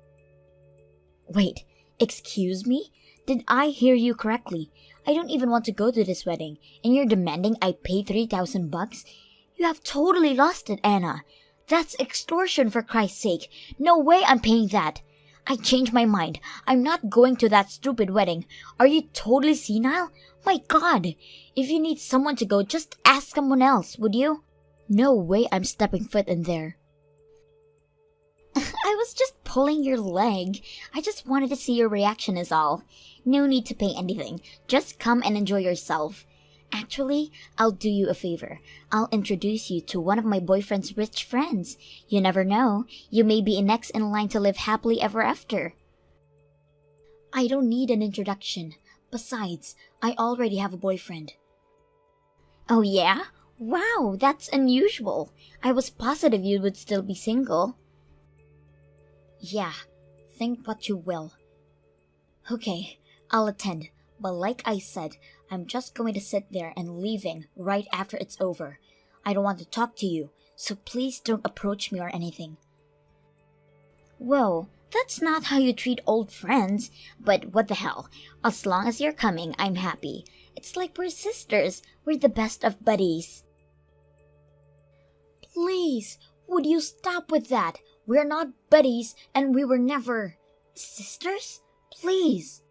Wait, excuse me? Did I hear you correctly? I don't even want to go to this wedding, and you're demanding I pay $3,000? You have totally lost it, Anna. That's extortion, for Christ's sake. No way I'm paying that. I changed my mind. I'm not going to that stupid wedding. Are you totally senile? My God! If you need someone to go, just ask someone else, would you? No way I'm stepping foot in there. I was just pulling your leg. I just wanted to see your reaction is all. No need to pay anything. Just come and enjoy yourself. Actually, I'll do you a favor. I'll introduce you to one of my boyfriend's rich friends. You never know. You may be next in line to live happily ever after. I don't need an introduction. Besides, I already have a boyfriend. Oh yeah? Wow, that's unusual. I was positive you would still be single. Yeah, think what you will. Okay, I'll attend. But like I said, I'm just going to sit there and leaving right after it's over. I don't want to talk to you, so please don't approach me or anything. Whoa, that's not how you treat old friends. But what the hell? As long as you're coming, I'm happy. It's like we're sisters. We're the best of buddies. Please, would you stop with that? We're not buddies, and we were never... sisters? Please.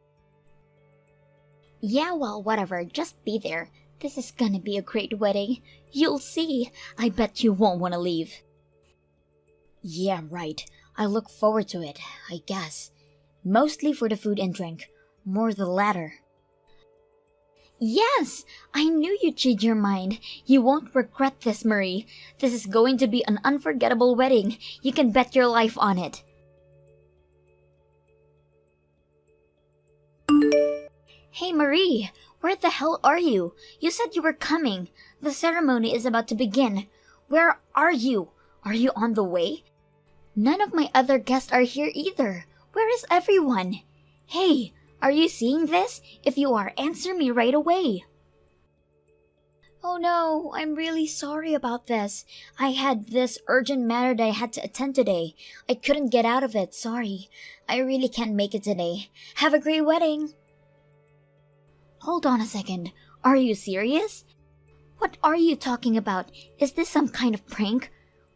Yeah, well, whatever. Just be there. This is gonna be a great wedding. You'll see. I bet you won't want to leave. Yeah, right. I look forward to it, I guess. Mostly for the food and drink. More the latter. Yes! I knew you'd change your mind. You won't regret this, Marie. This is going to be an unforgettable wedding. You can bet your life on it. Hey, Marie! Where the hell are you? You said you were coming. The ceremony is about to begin. Where are you? Are you on the way? None of my other guests are here either. Where is everyone? Hey, are you seeing this? If you are, answer me right away. Oh no, I'm really sorry about this. I had this urgent matter that I had to attend today. I couldn't get out of it, sorry. I really can't make it today. Have a great wedding. Hold on a second. Are you serious? What are you talking about? Is this some kind of prank?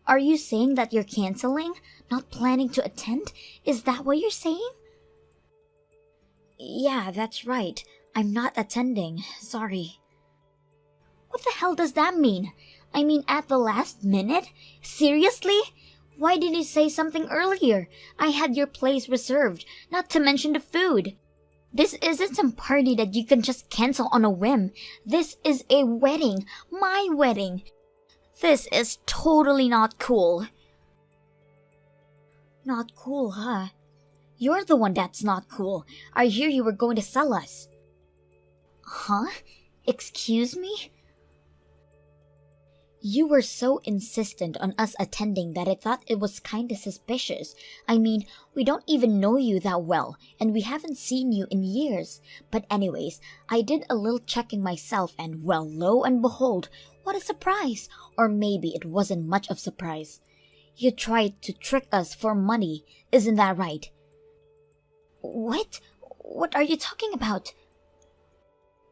Are you saying that you're canceling? Not planning to attend? Is that what you're saying? Yeah, that's right. I'm not attending. Sorry. What the hell does that mean? I mean, at the last minute? Seriously? Why didn't you say something earlier? I had your place reserved, not to mention the food. This isn't some party that you can just cancel on a whim. This is a wedding. My wedding. This is totally not cool. Not cool, huh? You're the one that's not cool. I hear you were going to sell us. Huh? Excuse me? You were so insistent on us attending that I thought it was kinda suspicious. I mean, we don't even know you that well, and we haven't seen you in years. But anyways, I did a little checking myself and well, lo and behold, what a surprise! Or maybe it wasn't much of a surprise. You tried to trick us for money, isn't that right? What? What are you talking about?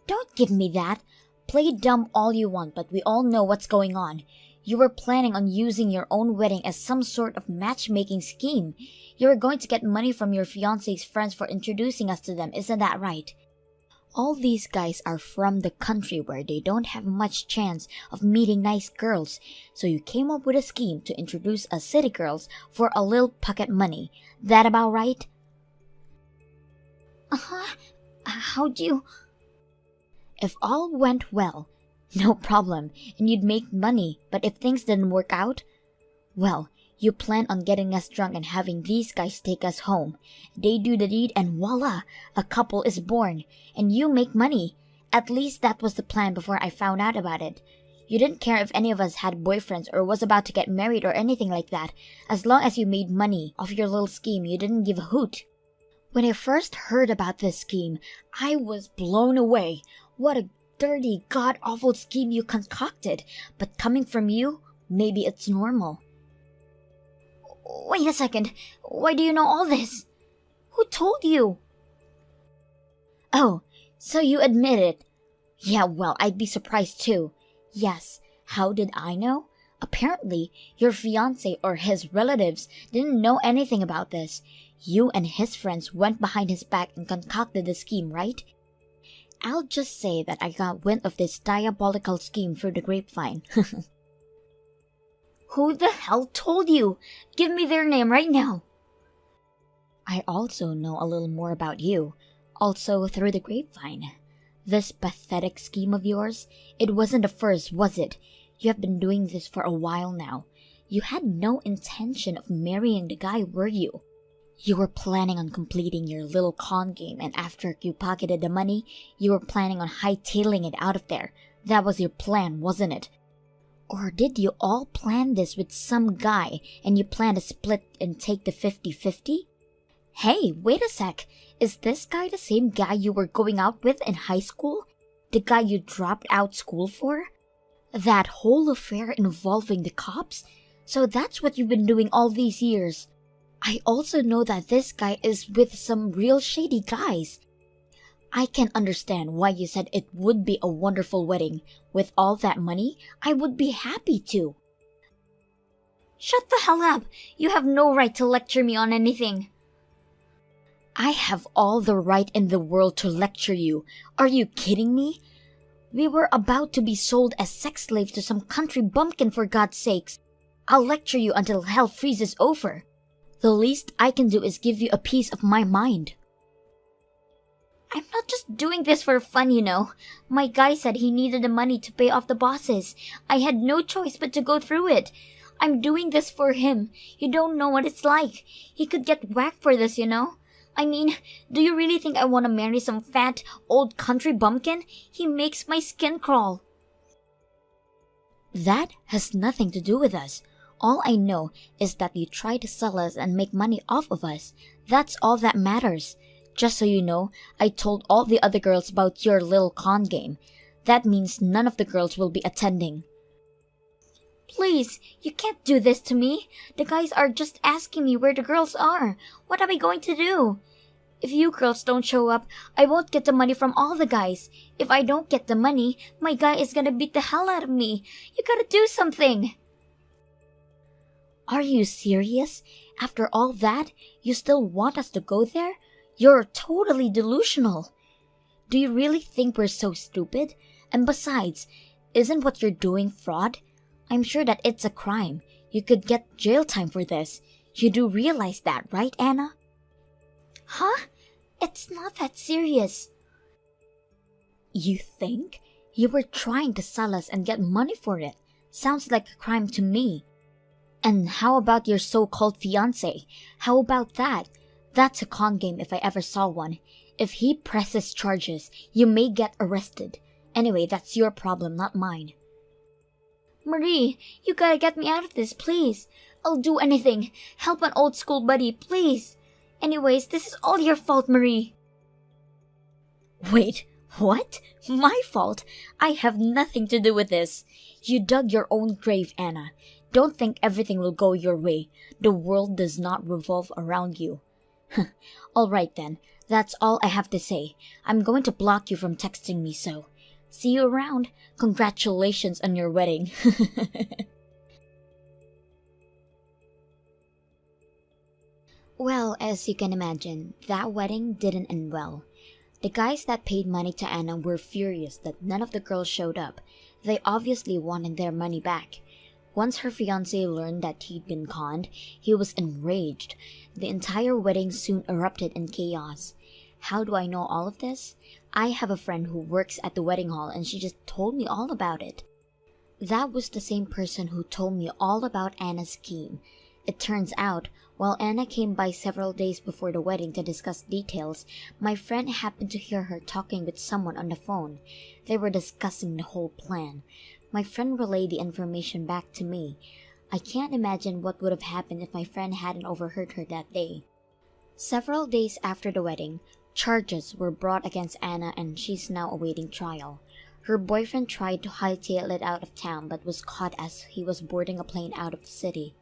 Don't give me that. Play dumb all you want, but we all know what's going on. You were planning on using your own wedding as some sort of matchmaking scheme. You were going to get money from your fiancé's friends for introducing us to them, isn't that right? All these guys are from the country where they don't have much chance of meeting nice girls, so you came up with a scheme to introduce us city girls for a little pocket money. That about right? How'd you... If all went well, no problem, and you'd make money, but if things didn't work out, well, you plan on getting us drunk and having these guys take us home. They do the deed and voila, a couple is born, and you make money. At least that was the plan before I found out about it. You didn't care if any of us had boyfriends or was about to get married or anything like that. As long as you made money off your little scheme, you didn't give a hoot. When I first heard about this scheme, I was blown away. What a dirty, god-awful scheme you concocted. But coming from you, maybe it's normal. Wait a second. Why do you know all this? Who told you? Oh, so you admit it. Yeah, well, I'd be surprised too. Yes, how did I know? Apparently, your fiancé or his relatives didn't know anything about this. You and his friends went behind his back and concocted the scheme, right? I'll just say that I got wind of this diabolical scheme through the grapevine. Who the hell told you? Give me their name right now. I also know a little more about you, also through the grapevine. This pathetic scheme of yours, it wasn't the first, was it? You have been doing this for a while now. You had no intention of marrying the guy, were you? You were planning on completing your little con game, and after you pocketed the money, you were planning on hightailing it out of there. That was your plan, wasn't it? Or did you all plan this with some guy, and you plan to split and take the 50-50? Hey, wait a sec. Is this guy the same guy you were going out with in high school? The guy you dropped out school for? That whole affair involving the cops? So that's what you've been doing all these years. I also know that this guy is with some real shady guys. I can understand why you said it would be a wonderful wedding. With all that money, I would be happy to. Shut the hell up! You have no right to lecture me on anything. I have all the right in the world to lecture you. Are you kidding me? We were about to be sold as sex slaves to some country bumpkin, for God's sakes. I'll lecture you until hell freezes over. The least I can do is give you a piece of my mind. I'm not just doing this for fun, you know. My guy said he needed the money to pay off the bosses. I had no choice but to go through it. I'm doing this for him. You don't know what it's like. He could get whacked for this, you know. I mean, do you really think I want to marry some fat, old country bumpkin? He makes my skin crawl. That has nothing to do with us. All I know is that you try to sell us and make money off of us. That's all that matters. Just so you know, I told all the other girls about your little con game. That means none of the girls will be attending. Please, you can't do this to me. The guys are just asking me where the girls are. What am I going to do? If you girls don't show up, I won't get the money from all the guys. If I don't get the money, my guy is gonna beat the hell out of me. You gotta do something. Are you serious? After all that, you still want us to go there? You're totally delusional. Do you really think we're so stupid? And besides, isn't what you're doing fraud? I'm sure that it's a crime. You could get jail time for this. You do realize that, right, Anna? Huh? It's not that serious. You think? You were trying to sell us and get money for it. Sounds like a crime to me. And how about your so-called fiancé? How about that? That's a con game if I ever saw one. If he presses charges, you may get arrested. Anyway, that's your problem, not mine. Marie, you gotta get me out of this, please. I'll do anything. Help an old school buddy, please. Anyways, this is all your fault, Marie. Wait, what? My fault? I have nothing to do with this. You dug your own grave, Anna. Don't think everything will go your way. The world does not revolve around you. All right then, that's all I have to say. I'm going to block you from texting me so. See you around. Congratulations on your wedding. Well, as you can imagine, that wedding didn't end well. The guys that paid money to Anna were furious that none of the girls showed up. They obviously wanted their money back. Once her fiancé learned that he'd been conned, he was enraged. The entire wedding soon erupted in chaos. How do I know all of this? I have a friend who works at the wedding hall and she just told me all about it. That was the same person who told me all about Anna's scheme. It turns out, while Anna came by several days before the wedding to discuss details, my friend happened to hear her talking with someone on the phone. They were discussing the whole plan. My friend relayed the information back to me. I can't imagine what would have happened if my friend hadn't overheard her that day. Several days after the wedding, charges were brought against Anna and she's now awaiting trial. Her boyfriend tried to hightail it out of town but was caught as he was boarding a plane out of the city.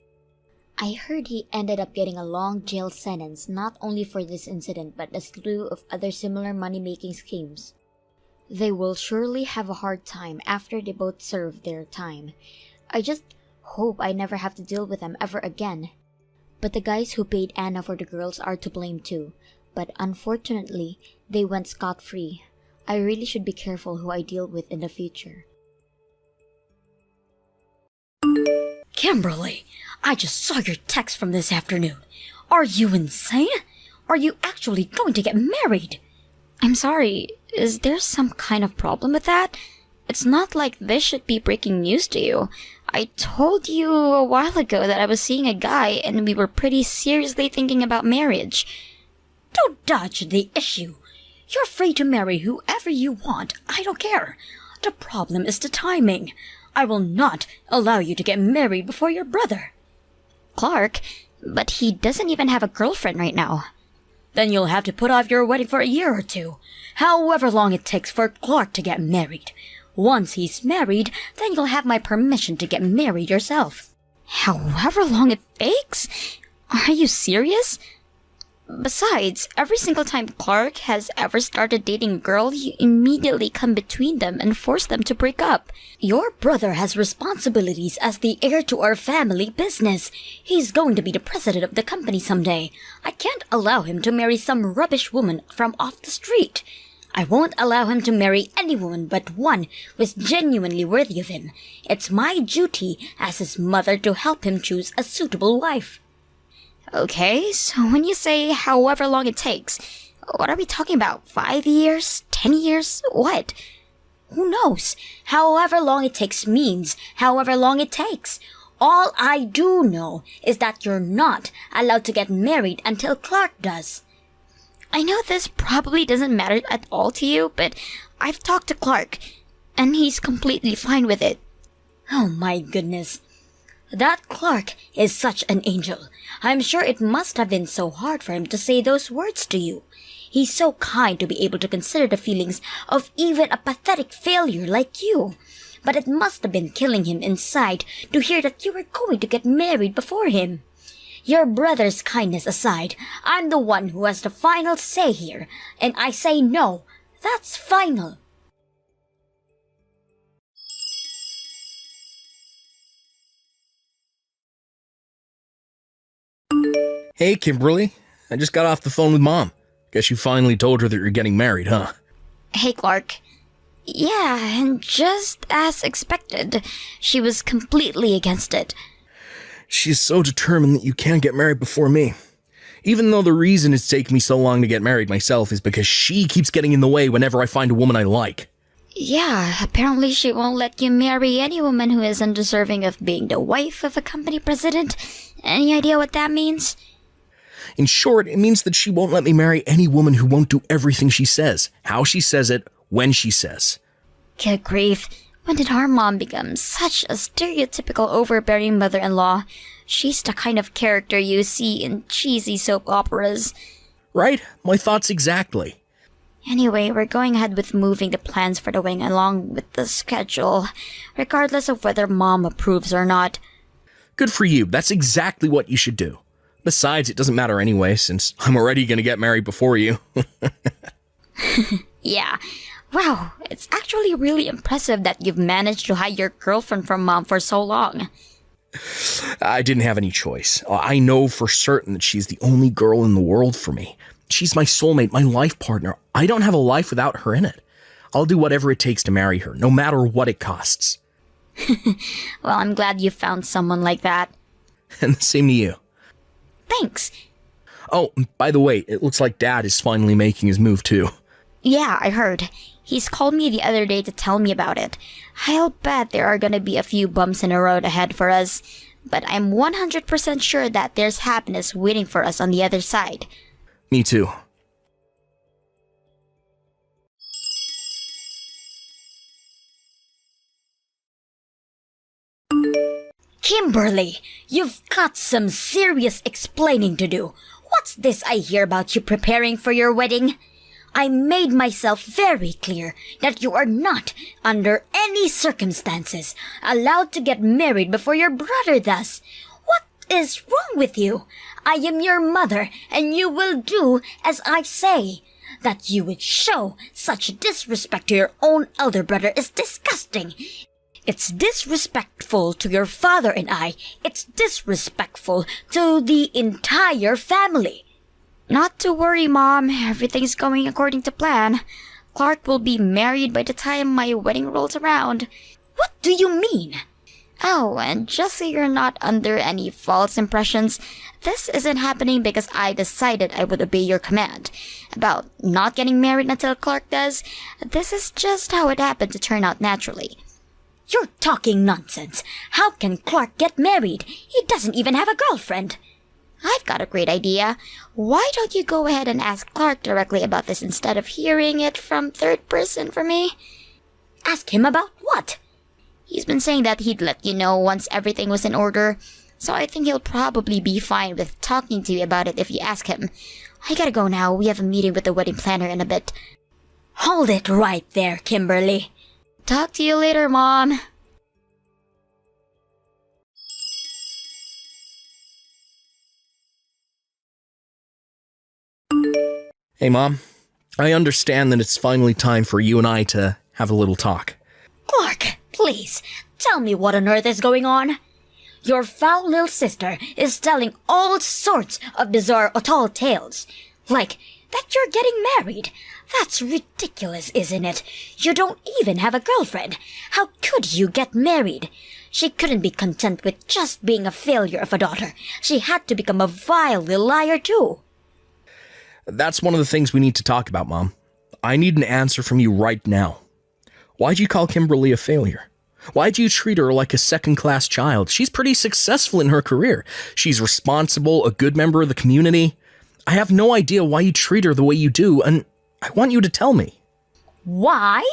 I heard he ended up getting a long jail sentence not only for this incident but a slew of other similar money-making schemes. They will surely have a hard time after they both serve their time. I just hope I never have to deal with them ever again. But the guys who paid Anna for the girls are to blame too. But unfortunately, they went scot-free. I really should be careful who I deal with in the future. Kimberly, I just saw your text from this afternoon. Are you insane? Are you actually going to get married? I'm sorry, is there some kind of problem with that? It's not like this should be breaking news to you. I told you a while ago that I was seeing a guy and we were pretty seriously thinking about marriage. Don't dodge the issue. You're free to marry whoever you want. I don't care. The problem is the timing. I will not allow you to get married before your brother. Clark, but he doesn't even have a girlfriend right now. Then you'll have to put off your wedding for a year or two, however long it takes for Clark to get married. Once he's married, then you'll have my permission to get married yourself. However long it takes? Are you serious? Besides, every single time Clark has ever started dating a girl, you immediately come between them and force them to break up. Your brother has responsibilities as the heir to our family business. He's going to be the president of the company someday. I can't allow him to marry some rubbish woman from off the street. I won't allow him to marry any woman but one who is genuinely worthy of him. It's my duty as his mother to help him choose a suitable wife. Okay, so when you say however long it takes, what are we talking about? 5 years? 10 years? What? Who knows? However long it takes means however long it takes. All I do know is that you're not allowed to get married until Clark does. I know this probably doesn't matter at all to you, but I've talked to Clark, and he's completely fine with it. Oh my goodness. That Clark is such an angel. I'm sure it must have been so hard for him to say those words to you. He's so kind to be able to consider the feelings of even a pathetic failure like you. But it must have been killing him inside to hear that you were going to get married before him. Your brother's kindness aside, I'm the one who has the final say here, and I say no. That's final. Hey, Kimberly. I just got off the phone with Mom. Guess you finally told her that you're getting married, huh? Hey, Clark. Yeah, and just as expected, she was completely against it. She's so determined that you can't get married before me. Even though the reason it's taken me so long to get married myself is because she keeps getting in the way whenever I find a woman I like. Yeah, apparently she won't let you marry any woman who is undeserving of being the wife of a company president. Any idea what that means? In short, it means that she won't let me marry any woman who won't do everything she says, how she says it, when she says. Good grief. When did our mom become such a stereotypical overbearing mother-in-law? She's the kind of character you see in cheesy soap operas. Right? My thoughts exactly. Anyway, we're going ahead with moving the plans for the wedding along with the schedule, regardless of whether mom approves or not. Good for you. That's exactly what you should do. Besides, it doesn't matter anyway, since I'm already going to get married before you. Yeah. Wow, it's actually really impressive that you've managed to hide your girlfriend from mom for so long. I didn't have any choice. I know for certain that she's the only girl in the world for me. She's my soulmate, my life partner. I don't have a life without her in it. I'll do whatever it takes to marry her, no matter what it costs. Well, I'm glad you found someone like that. And the same to you. Thanks. Oh, by the way, it looks like Dad is finally making his move too. Yeah, I heard. He's called me the other day to tell me about it. I'll bet there are gonna be a few bumps in the road ahead for us, but I'm 100% sure that there's happiness waiting for us on the other side. Me too. Kimberly, you've got some serious explaining to do. What's this I hear about you preparing for your wedding? I made myself very clear that you are not, under any circumstances, allowed to get married before your brother does. What is wrong with you? I am your mother, and you will do as I say. That you would show such disrespect to your own elder brother is disgusting. It's disrespectful to your father and I. It's disrespectful to the entire family. Not to worry, Mom. Everything's going according to plan. Clark will be married by the time my wedding rolls around. What do you mean? Oh, and just so you're not under any false impressions, this isn't happening because I decided I would obey your command about not getting married until Clark does. This is just how it happened to turn out naturally. You're talking nonsense. How can Clark get married? He doesn't even have a girlfriend. I've got a great idea. Why don't you go ahead and ask Clark directly about this instead of hearing it from third person from me? Ask him about what? He's been saying that he'd let you know once everything was in order, so I think he'll probably be fine with talking to you about it if you ask him. I gotta go now. We have a meeting with the wedding planner in a bit. Hold it right there, Kimberly. Talk to you later, Mom. Hey, Mom. I understand that it's finally time for you and I to have a little talk. Clark, please, tell me what on earth is going on. Your foul little sister is telling all sorts of bizarre tall tales. Like that you're getting married. That's ridiculous, isn't it? You don't even have a girlfriend. How could you get married? She couldn't be content with just being a failure of a daughter. She had to become a vile little liar too. That's one of the things we need to talk about, Mom. I need an answer from you right now. Why'd you call Kimberly a failure? Why'd you treat her like a second-class child? She's pretty successful in her career. She's responsible, a good member of the community. I have no idea why you treat her the way you do, and I want you to tell me. Why?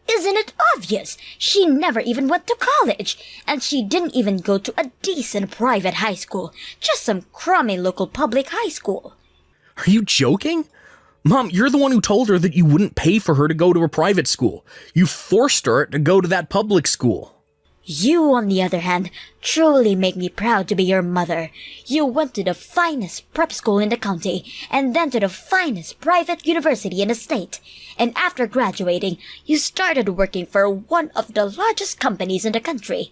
Isn't it obvious? She never even went to college, and she didn't even go to a decent private high school, just some crummy local public high school. Are you joking? Mom, you're the one who told her that you wouldn't pay for her to go to a private school. You forced her to go to that public school. You, on the other hand, truly make me proud to be your mother. You went to the finest prep school in the county, and then to the finest private university in the state. And after graduating, you started working for one of the largest companies in the country.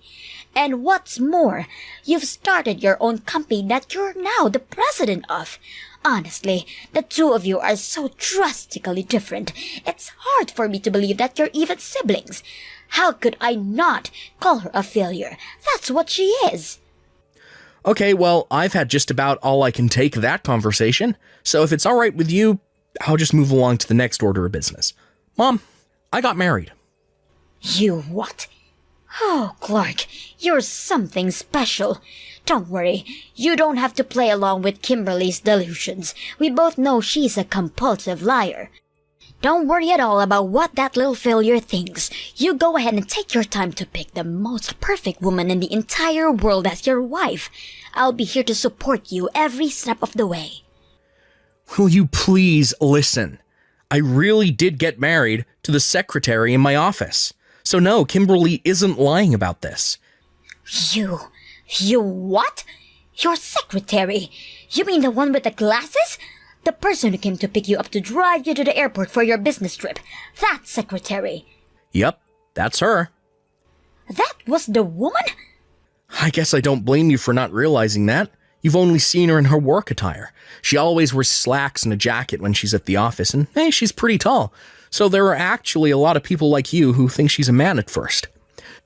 And what's more, you've started your own company that you're now the president of. Honestly, the two of you are so drastically different. It's hard for me to believe that you're even siblings. How could I not call her a failure? That's what she is. Okay, well, I've had just about all I can take of that conversation, so if it's all right with you, I'll just move along to the next order of business. Mom, I got married. You what? Oh, Clark, you're something special. Don't worry, you don't have to play along with Kimberly's delusions. We both know she's a compulsive liar. Don't worry at all about what that little failure thinks. You go ahead and take your time to pick the most perfect woman in the entire world as your wife. I'll be here to support you every step of the way. Will you please listen? I really did get married to the secretary in my office. So no, Kimberly isn't lying about this. You what? Your secretary? You mean the one with the glasses? The person who came to pick you up to drive you to the airport for your business trip. That secretary. Yep, that's her. That was the woman? I guess I don't blame you for not realizing that. You've only seen her in her work attire. She always wears slacks and a jacket when she's at the office, and hey, she's pretty tall. So there are actually a lot of people like you who think she's a man at first.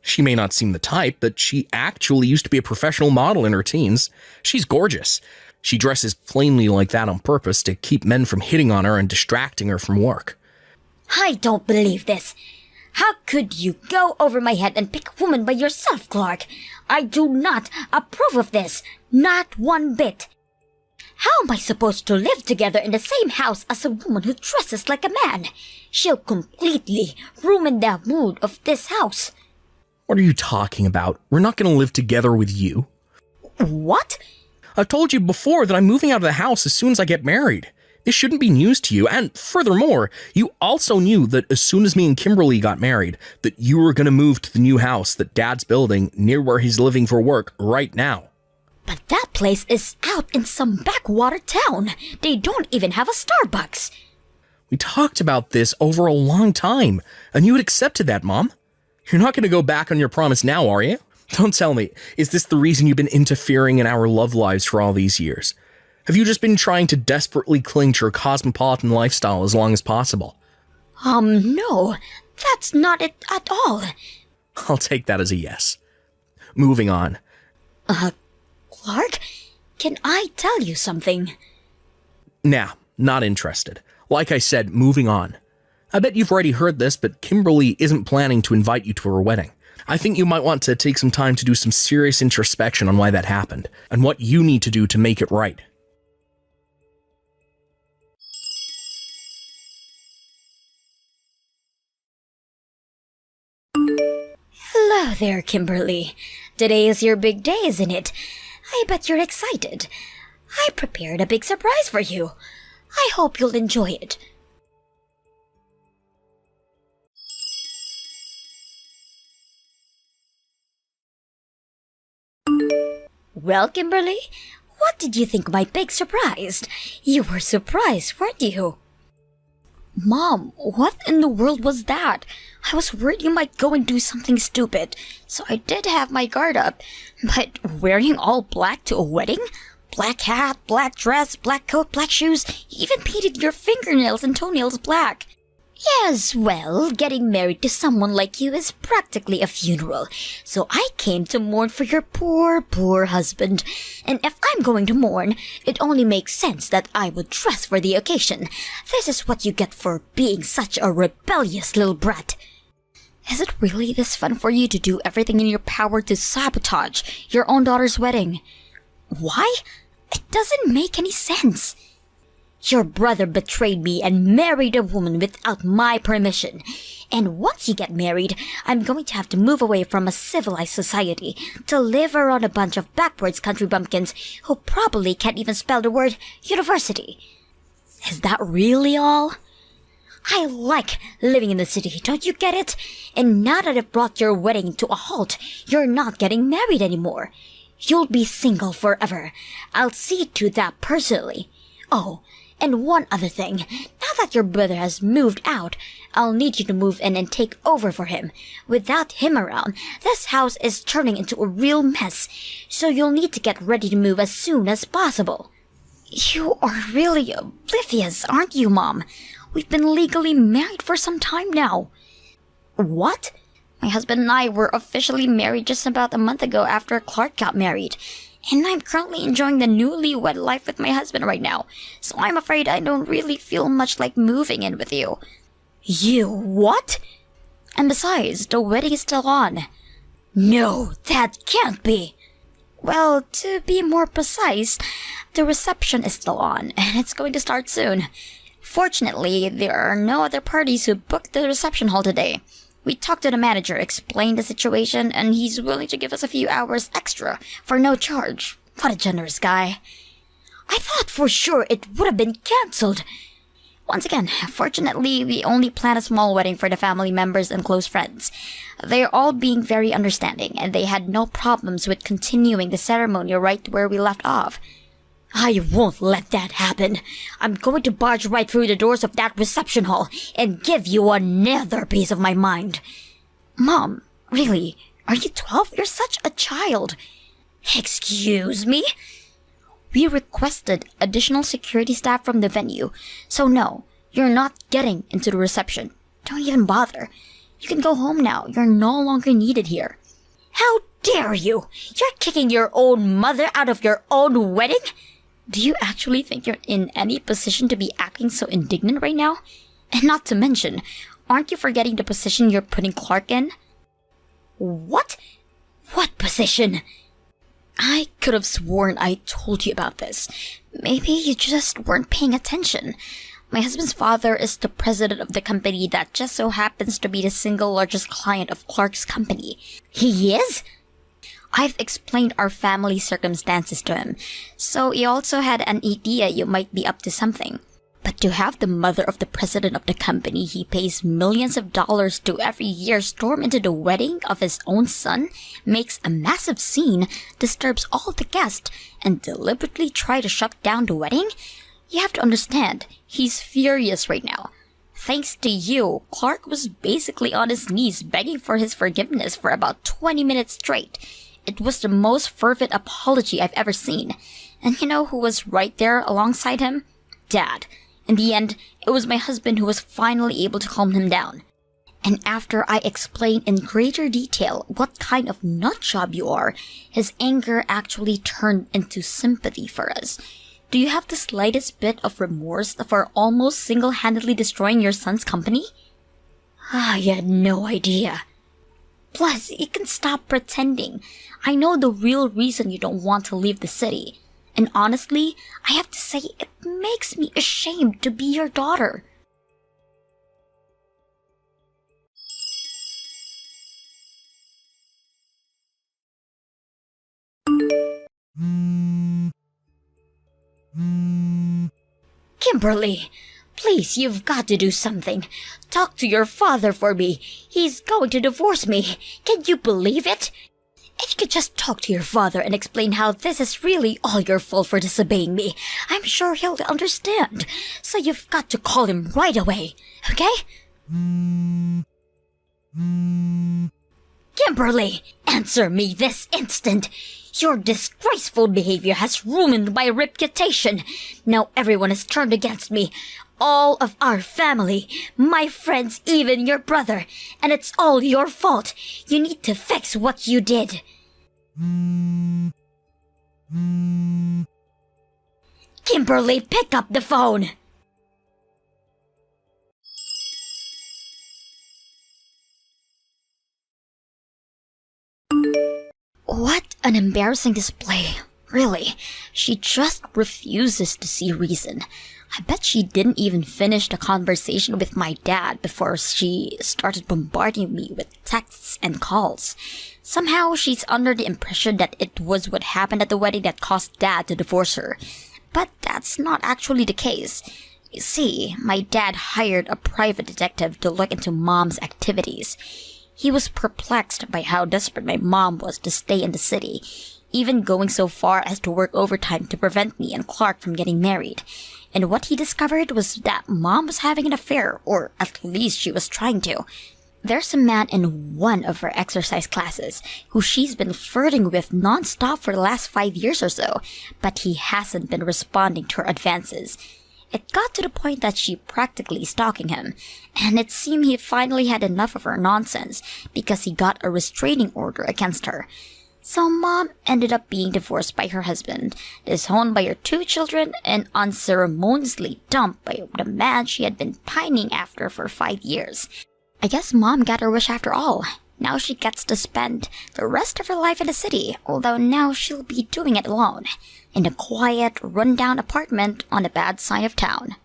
She may not seem the type, but she actually used to be a professional model in her teens. She's gorgeous. She dresses plainly like that on purpose to keep men from hitting on her and distracting her from work. I don't believe this. How could you go over my head and pick a woman by yourself, Clark? I do not approve of this. Not one bit. How am I supposed to live together in the same house as a woman who dresses like a man? She'll completely ruin the mood of this house. What are you talking about? We're not going to live together with you. What? I've told you before that I'm moving out of the house as soon as I get married. This shouldn't be news to you, and furthermore, you also knew that as soon as me and Kimberly got married, that you were going to move to the new house that Dad's building near where he's living for work right now. But that place is out in some backwater town. They don't even have a Starbucks. We talked about this over a long time, and you had accepted that, Mom. You're not going to go back on your promise now, are you? Don't tell me, is this the reason you've been interfering in our love lives for all these years? Have you just been trying to desperately cling to your cosmopolitan lifestyle as long as possible? No, that's not it at all. I'll take that as a yes. Moving on. Clark, can I tell you something? Nah, not interested. Like I said, moving on. I bet you've already heard this, but Kimberly isn't planning to invite you to her wedding. I think you might want to take some time to do some serious introspection on why that happened, and what you need to do to make it right. Hello there, Kimberly. Today is your big day, isn't it? I bet you're excited. I prepared a big surprise for you. I hope you'll enjoy it. Well, Kimberly, what did you think of my big surprise? You were surprised, weren't you? Mom, what in the world was that? I was worried you might go and do something stupid, so I did have my guard up. But wearing all black to a wedding? Black hat, black dress, black coat, black shoes, you even painted your fingernails and toenails black. Yes, well, getting married to someone like you is practically a funeral, so I came to mourn for your poor, poor husband. And if I'm going to mourn, it only makes sense that I would dress for the occasion. This is what you get for being such a rebellious little brat. Is it really this fun for you to do everything in your power to sabotage your own daughter's wedding? Why? It doesn't make any sense. Your brother betrayed me and married a woman without my permission. And once you get married, I'm going to have to move away from a civilized society to live around a bunch of backwards country bumpkins who probably can't even spell the word university. Is that really all? I like living in the city, don't you get it? And now that I've brought your wedding to a halt, you're not getting married anymore. You'll be single forever. I'll see to that personally. Oh, and one other thing. Now that your brother has moved out, I'll need you to move in and take over for him. Without him around, this house is turning into a real mess, so you'll need to get ready to move as soon as possible. You are really oblivious, aren't you, Mom? We've been legally married for some time now. What? My husband and I were officially married just about a month ago after Clark got married. And I'm currently enjoying the newlywed life with my husband right now, so I'm afraid I don't really feel much like moving in with you. You what? And besides, the wedding is still on. No, that can't be. Well, to be more precise, the reception is still on, and it's going to start soon. Fortunately, there are no other parties who booked the reception hall today. We talked to the manager, explained the situation, and he's willing to give us a few hours extra for no charge. What a generous guy. I thought for sure it would have been cancelled. Once again, fortunately, we only planned a small wedding for the family members and close friends. They're all being very understanding, and they had no problems with continuing the ceremony right where we left off. I won't let that happen. I'm going to barge right through the doors of that reception hall and give you another piece of my mind. Mom, really? Are you 12? You're such a child. Excuse me? We requested additional security staff from the venue, so no, you're not getting into the reception. Don't even bother. You can go home now. You're no longer needed here. How dare you? You're kicking your own mother out of your own wedding? Do you actually think you're in any position to be acting so indignant right now? And not to mention, aren't you forgetting the position you're putting Clark in? What? What position? I could have sworn I told you about this. Maybe you just weren't paying attention. My husband's father is the president of the company that just so happens to be the single largest client of Clark's company. He is? I've explained our family circumstances to him, so he also had an idea you might be up to something. But to have the mother of the president of the company he pays millions of dollars to every year storm into the wedding of his own son, makes a massive scene, disturbs all the guests, and deliberately try to shut down the wedding? You have to understand, he's furious right now. Thanks to you, Clark was basically on his knees begging for his forgiveness for about 20 minutes straight. It was the most fervent apology I've ever seen. And you know who was right there alongside him? Dad. In the end, it was my husband who was finally able to calm him down. And after I explained in greater detail what kind of nutjob you are, his anger actually turned into sympathy for us. Do you have the slightest bit of remorse for almost single-handedly destroying your son's company? You had no idea. Plus, you can stop pretending. I know the real reason you don't want to leave the city. And honestly, I have to say, it makes me ashamed to be your daughter. Kimberly, please, you've got to do something. Talk to your father for me. He's going to divorce me. Can you believe it? If you could just talk to your father and explain how this is really all your fault for disobeying me, I'm sure he'll understand. So you've got to call him right away, okay? Kimberly, answer me this instant. Your disgraceful behavior has ruined my reputation. Now everyone has turned against me. All of our family, my friends, even your brother. And it's all your fault. You need to fix what you did. Kimberly, pick up the phone. What an embarrassing display. Really, she just refuses to see reason. I bet she didn't even finish the conversation with my dad before she started bombarding me with texts and calls. Somehow, she's under the impression that it was what happened at the wedding that caused Dad to divorce her. But that's not actually the case. You see, my dad hired a private detective to look into Mom's activities. He was perplexed by how desperate my mom was to stay in the city, even going so far as to work overtime to prevent me and Clark from getting married. And what he discovered was that Mom was having an affair, or at least she was trying to. There's a man in one of her exercise classes who she's been flirting with non-stop for the last 5 years or so, but he hasn't been responding to her advances. It got to the point that she practically stalking him, and it seemed he finally had enough of her nonsense because he got a restraining order against her. So Mom ended up being divorced by her husband, disowned by her 2 children, and unceremoniously dumped by the man she had been pining after for 5 years. I guess Mom got her wish after all. Now she gets to spend the rest of her life in the city, although now she'll be doing it alone, in a quiet, run-down apartment on the bad side of town.